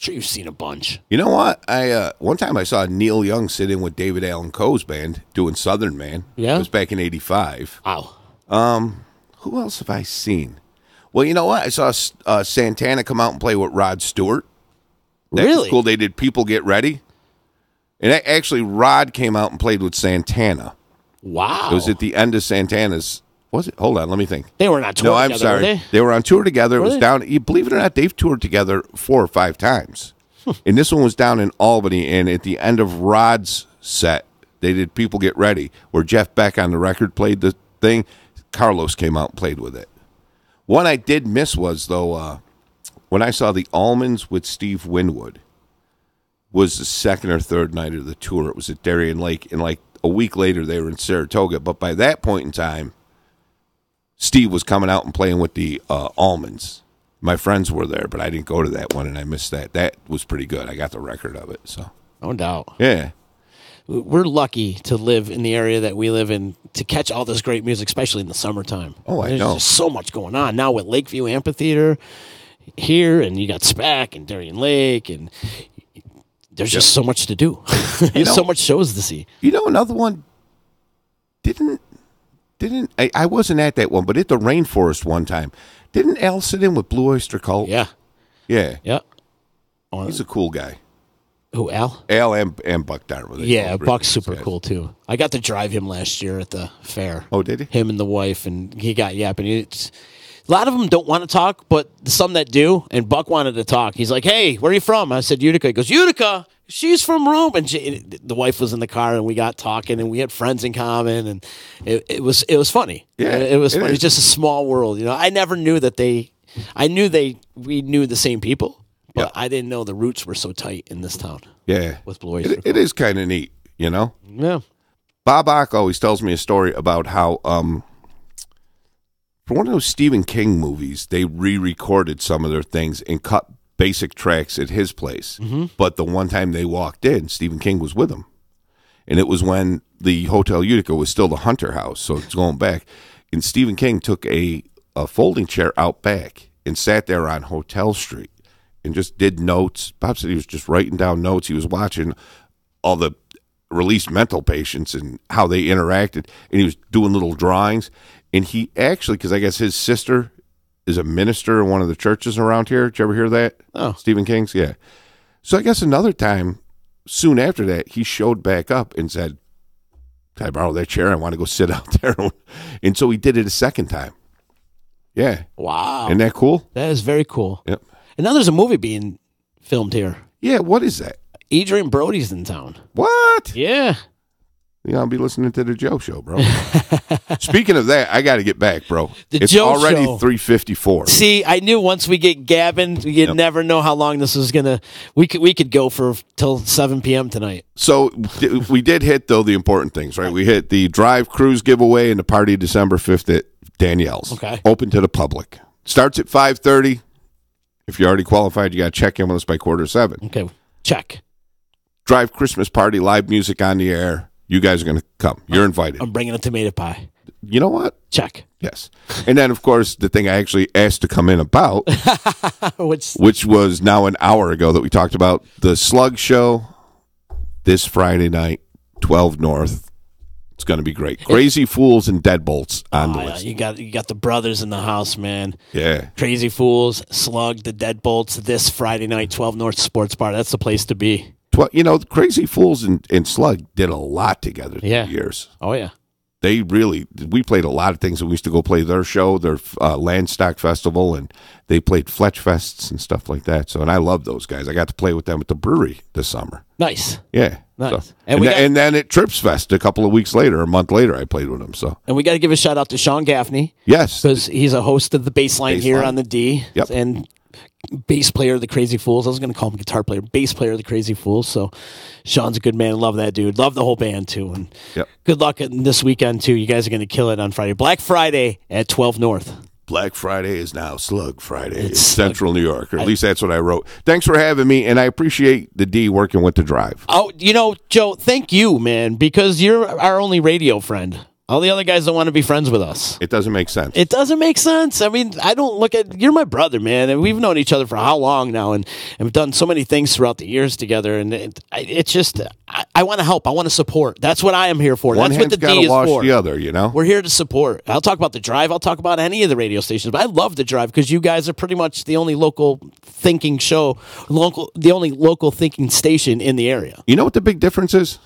Sure, you've seen a bunch. You know what? I one time I saw Neil Young sit in with David Allen Coe's band doing Southern Man. Yeah? It was back in '85. Wow. Who else have I seen? Well, you know what? I saw Santana come out and play with Rod Stewart. That was Really? cool. They did People Get Ready. And actually, Rod came out and played with Santana. Wow. It was at the end of Santana's. Was it? Hold on, let me think. They were not touring No, I'm together, sorry. were they? They were on tour together. It Were was they? down. You believe it or not, they've toured together 4 or 5 times. And this one was down in Albany. And at the end of Rod's set, they did People Get Ready, where Jeff Beck on the record played the thing. Carlos came out and played with it. One I did miss was, though, when I saw the Almonds with Steve Winwood, was the second or third night of the tour. It was at Darien Lake. And like a week later, they were in Saratoga. But by that point in time, Steve was coming out and playing with the Almonds. My friends were there, but I didn't go to that one, and I missed that. That was pretty good. I got the record of it. So No doubt. yeah. We're lucky to live in the area that we live in to catch all this great music, especially in the summertime. Oh, I There's know. just so much going on now with Lakeview Amphitheater here, and you got SPAC and Darien Lake, and there's just so much to do. There's so much shows to see. You know, another one didn't I wasn't at that one, but at the Rainforest one time, didn't Al sit in with Blue Oyster Cult? Yeah. Yeah. Yeah. He's a cool guy. Who, Al? Al and Buck Darwin. Yeah, Buck's super cool, too. I got to drive him last year at the fair. Oh, did he? Him and the wife, and he got yapping. A lot of them don't want to talk, but some that do, and Buck wanted to talk. He's like, hey, where are you from? I said, Utica. He goes, Utica? She's from Rome. And the wife was in the car, and we got talking, and we had friends in common, and it was funny. Yeah, it was funny. is. It's just a small world. You know, I never knew that we knew the same people. But I didn't know the roots were so tight in this town. Yeah. With Blue Oyster It is kind of neat, you know? Yeah. Bob Ock always tells me a story about how, for one of those Stephen King movies, they re-recorded some of their things and cut basic tracks at his place. Mm-hmm. But the one time they walked in, Stephen King was with them. And it was when the Hotel Utica was still the Hunter House, so it's going back. And Stephen King took a folding chair out back and sat there on Hotel Street and just did notes. Bob said he was just writing down notes. He was watching all the released mental patients and how they interacted, and he was doing little drawings. And he actually, because I guess his sister is a minister in one of the churches around here. Did you ever hear that? Oh. Stephen King's? Yeah. So I guess another time, soon after that, he showed back up and said, can I borrow that chair? I want to go sit out there. And so he did it a second time. Yeah. Wow. Isn't that cool? That is very cool. Yep. And now there's a movie being filmed here. Yeah, what is that? Adrian Brody's in town. What? Yeah. Yeah, I'll be listening to the Joe Show, bro. Speaking of that, I got to get back, bro. The It's Joe already Show. 3:54. See, I knew once we get gabbing, you'd never know how long this was gonna. We could go for till 7 p.m. tonight. So we did hit, though, the important things, right? We hit the Drive Cruise giveaway and the party December 5th at Danielle's. Okay. Open to the public. Starts at 5:30. If you're already qualified, you got to check in with us by 6:45. Okay, check. Drive Christmas party, live music on the air. You guys are going to come. You're invited. I'm bringing a tomato pie. You know what? Check. Yes. And then, of course, the thing I actually asked to come in about, which was now an hour ago that we talked about, the Slug Show this Friday night, 12 North. It's going to be great. Crazy Fools and Deadbolts on the list. You got the brothers in the house, man. Yeah. Crazy Fools, Slug, the Deadbolts. This Friday night, 12 North Sports Bar. That's the place to be. You know, Crazy Fools and Slug did a lot together through the years. Oh, yeah. We played a lot of things. And we used to go play their show, their Landstock Festival, and they played Fletch Fests and stuff like that. So, and I love those guys. I got to play with them at the brewery this summer. Nice. Yeah. Nice. So, And then at Trips Fest a couple of weeks later, a month later, I played with them. So, And we got to give a shout out to Sean Gaffney. yes. Because he's a host of the Baseline here Baseline. on the D. Yep. And bass player of the Crazy Fools. I was going to call him guitar player, bass player of the Crazy Fools. So Sean's a good man. Love that dude. Love the whole band too. And Yep. good luck this weekend too. You guys are going to kill it on Friday. Black Friday at 12 North. Black Friday is now Slug Friday in It's Central New York, or at least that's what I wrote. Thanks for having me, and I appreciate the D working with the Drive. Oh, Joe, thank you, man, because you're our only radio friend. All the other guys don't want to be friends with us. It doesn't make sense. It doesn't make sense. I mean, I don't look at... You're my brother, man, and we've known each other for how long now, and we've done so many things throughout the years together, and it's just... I want to help. I want to support. That's what I am here for. One That's what the hand's D is gotta wash for. the other, you know? We're here to support. I'll talk about the drive. I'll talk about any of the radio stations, but I love the drive because you guys are pretty much the only local thinking show, the only local thinking station in the area. You know what the big difference is?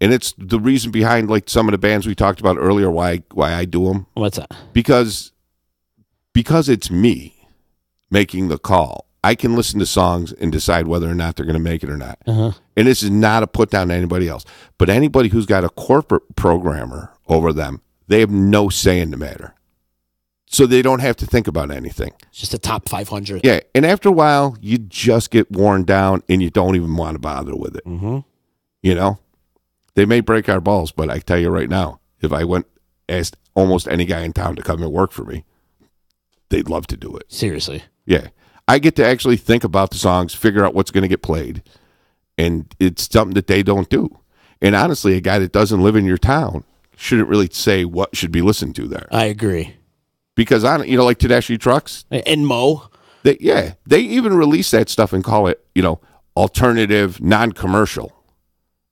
And it's the reason behind like some of the bands we talked about earlier, why I do them. What's that? Because it's me making the call. I can listen to songs and decide whether or not they're going to make it or not. Uh-huh. And this is not a put down to anybody else. But anybody who's got a corporate programmer over them, they have no say in the matter. So they don't have to think about anything. It's just a top 500. Yeah. And after a while, you just get worn down and you don't even want to bother with it. Mm-hmm. You know? They may break our balls, but I tell you right now, if I asked almost any guy in town to come and work for me, they'd love to do it. Seriously. Yeah. I get to actually think about the songs, figure out what's going to get played, and it's something that they don't do. And honestly, a guy that doesn't live in your town shouldn't really say what should be listened to there. I agree. Because, like Tedeschi Trucks. And Mo. They even release that stuff and call it, alternative, non-commercial.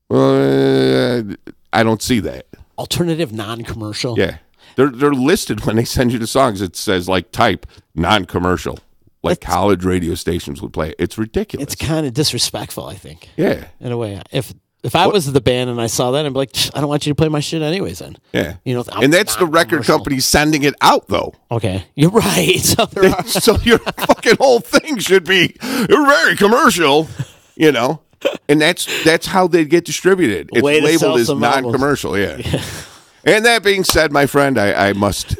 I don't see that. Alternative non-commercial? Yeah. They're listed when they send you the songs. It says, type non-commercial. Like college radio stations would play. It's ridiculous. It's kind of disrespectful, I think. Yeah. In a way. If I was the band and I saw that, I'd be like, I don't want you to play my shit anyways then. Yeah. And that's the record company sending it out, though. Okay. You're right. So your fucking whole thing should be very commercial, And that's how they get distributed. It's labeled as non-commercial, yeah. And that being said, my friend, I must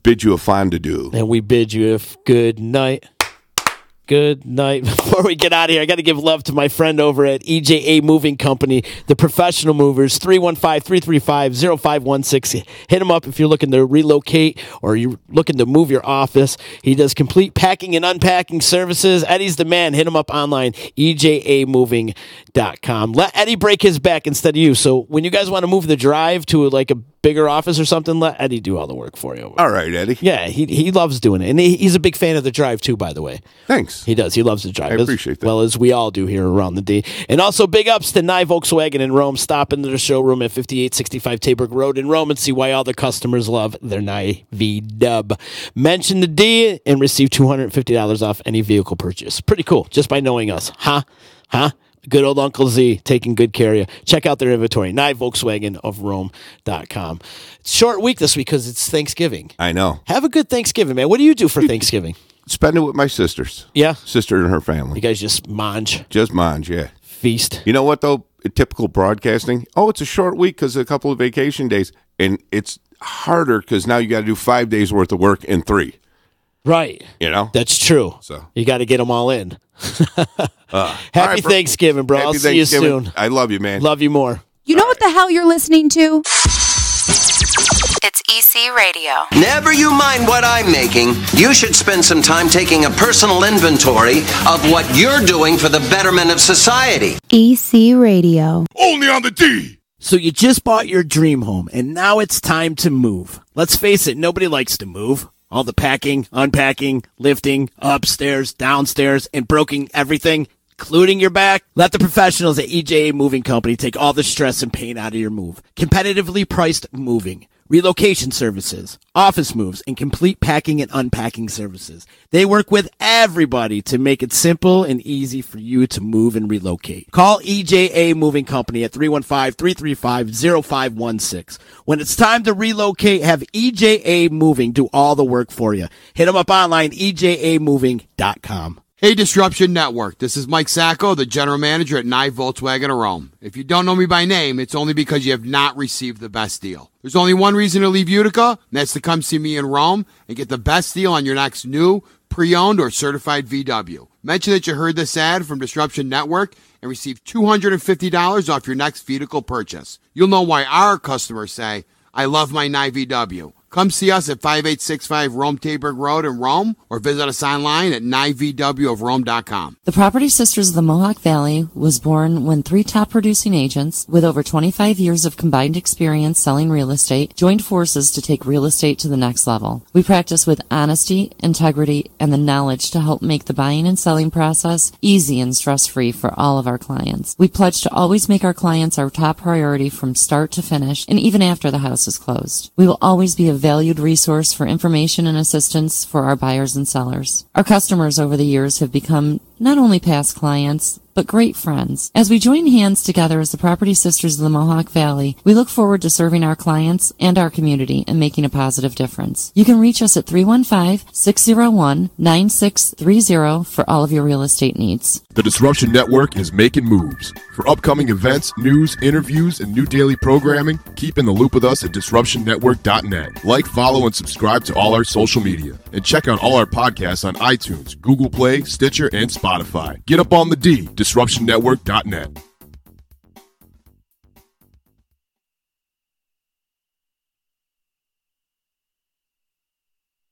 bid you a fond adieu. And we bid you a good night. Good night. Before we get out of here, I got to give love to my friend over at EJA Moving Company, the professional movers, 315-335-0516. Hit him up if you're looking to relocate or you're looking to move your office. He does complete packing and unpacking services. Eddie's the man. Hit him up online, ejamoving.com. Let Eddie break his back instead of you. So when you guys want to move the drive to a bigger office or something, let Eddie do all the work for you. All right, Eddie. Yeah, he loves doing it. And he's a big fan of the drive, too, by the way. Thanks. He does. He loves the drive. I appreciate that. Well, as we all do here around the D. And also, big ups to NYE Volkswagen in Rome. Stop into the showroom at 5865 Taberg Road in Rome and see why all the customers love their NYE V-Dub. Mention the D and receive $250 off any vehicle purchase. Pretty cool, just by knowing us. Huh? Good old Uncle Z taking good care of you. Check out their inventory, NYE Volkswagen of Rome.com. It's a short week this week because it's Thanksgiving. I know. Have a good Thanksgiving, man. What do you do for Thanksgiving? Spend it with my sisters. Yeah? Sister and her family. You guys just mange? Just mange, yeah. Feast? You know what, though? Typical broadcasting. Oh, it's a short week because a couple of vacation days. And it's harder because now you got to do 5 days worth of work in 3. Right. That's true. So you got to get them all in. Happy Thanksgiving, bro. I'll see you soon. I love you, man. Love you more. You know what the hell you're listening to? It's EC Radio. Never you mind what I'm making. You should spend some time taking a personal inventory of what you're doing for the betterment of society. EC Radio. Only on the D. So you just bought your dream home, and now it's time to move. Let's face it, nobody likes to move. All the packing, unpacking, lifting, upstairs, downstairs, and broking everything, including your back. Let the professionals at EJA Moving Company take all the stress and pain out of your move. Competitively priced moving, relocation services, office moves, and complete packing and unpacking services. They work with everybody to make it simple and easy for you to move and relocate. Call EJA Moving Company at 315-335-0516. When it's time to relocate, have EJA Moving do all the work for you. Hit them up online, ejamoving.com. Hey, Disruption Network. This is Mike Sacco, the general manager at NYE Volkswagen of Rome. If you don't know me by name, it's only because you have not received the best deal. There's only one reason to leave Utica, and that's to come see me in Rome and get the best deal on your next new, pre-owned, or certified VW. Mention that you heard this ad from Disruption Network and receive $250 off your next vehicle purchase. You'll know why our customers say, I love my NYE VW. Come see us at 5865 Rome Taberg Road in Rome or visit us online at NYEVWofRome.com. The Property Sisters of the Mohawk Valley was born when 3 top producing agents with over 25 years of combined experience selling real estate joined forces to take real estate to the next level. We practice with honesty, integrity, and the knowledge to help make the buying and selling process easy and stress-free for all of our clients. We pledge to always make our clients our top priority from start to finish and even after the house is closed. We will always be a valued resource for information and assistance for our buyers and sellers. Our customers over the years have become not only past clients, but great friends. As we join hands together as the Property Sisters of the Mohawk Valley, we look forward to serving our clients and our community and making a positive difference. You can reach us at 315-601-9630 for all of your real estate needs. The Disruption Network is making moves. For upcoming events, news, interviews, and new daily programming, keep in the loop with us at DisruptionNetwork.net. Like, follow, and subscribe to all our social media. And check out all our podcasts on iTunes, Google Play, Stitcher, and Spotify. Get up on the D, DisruptionNetwork.net.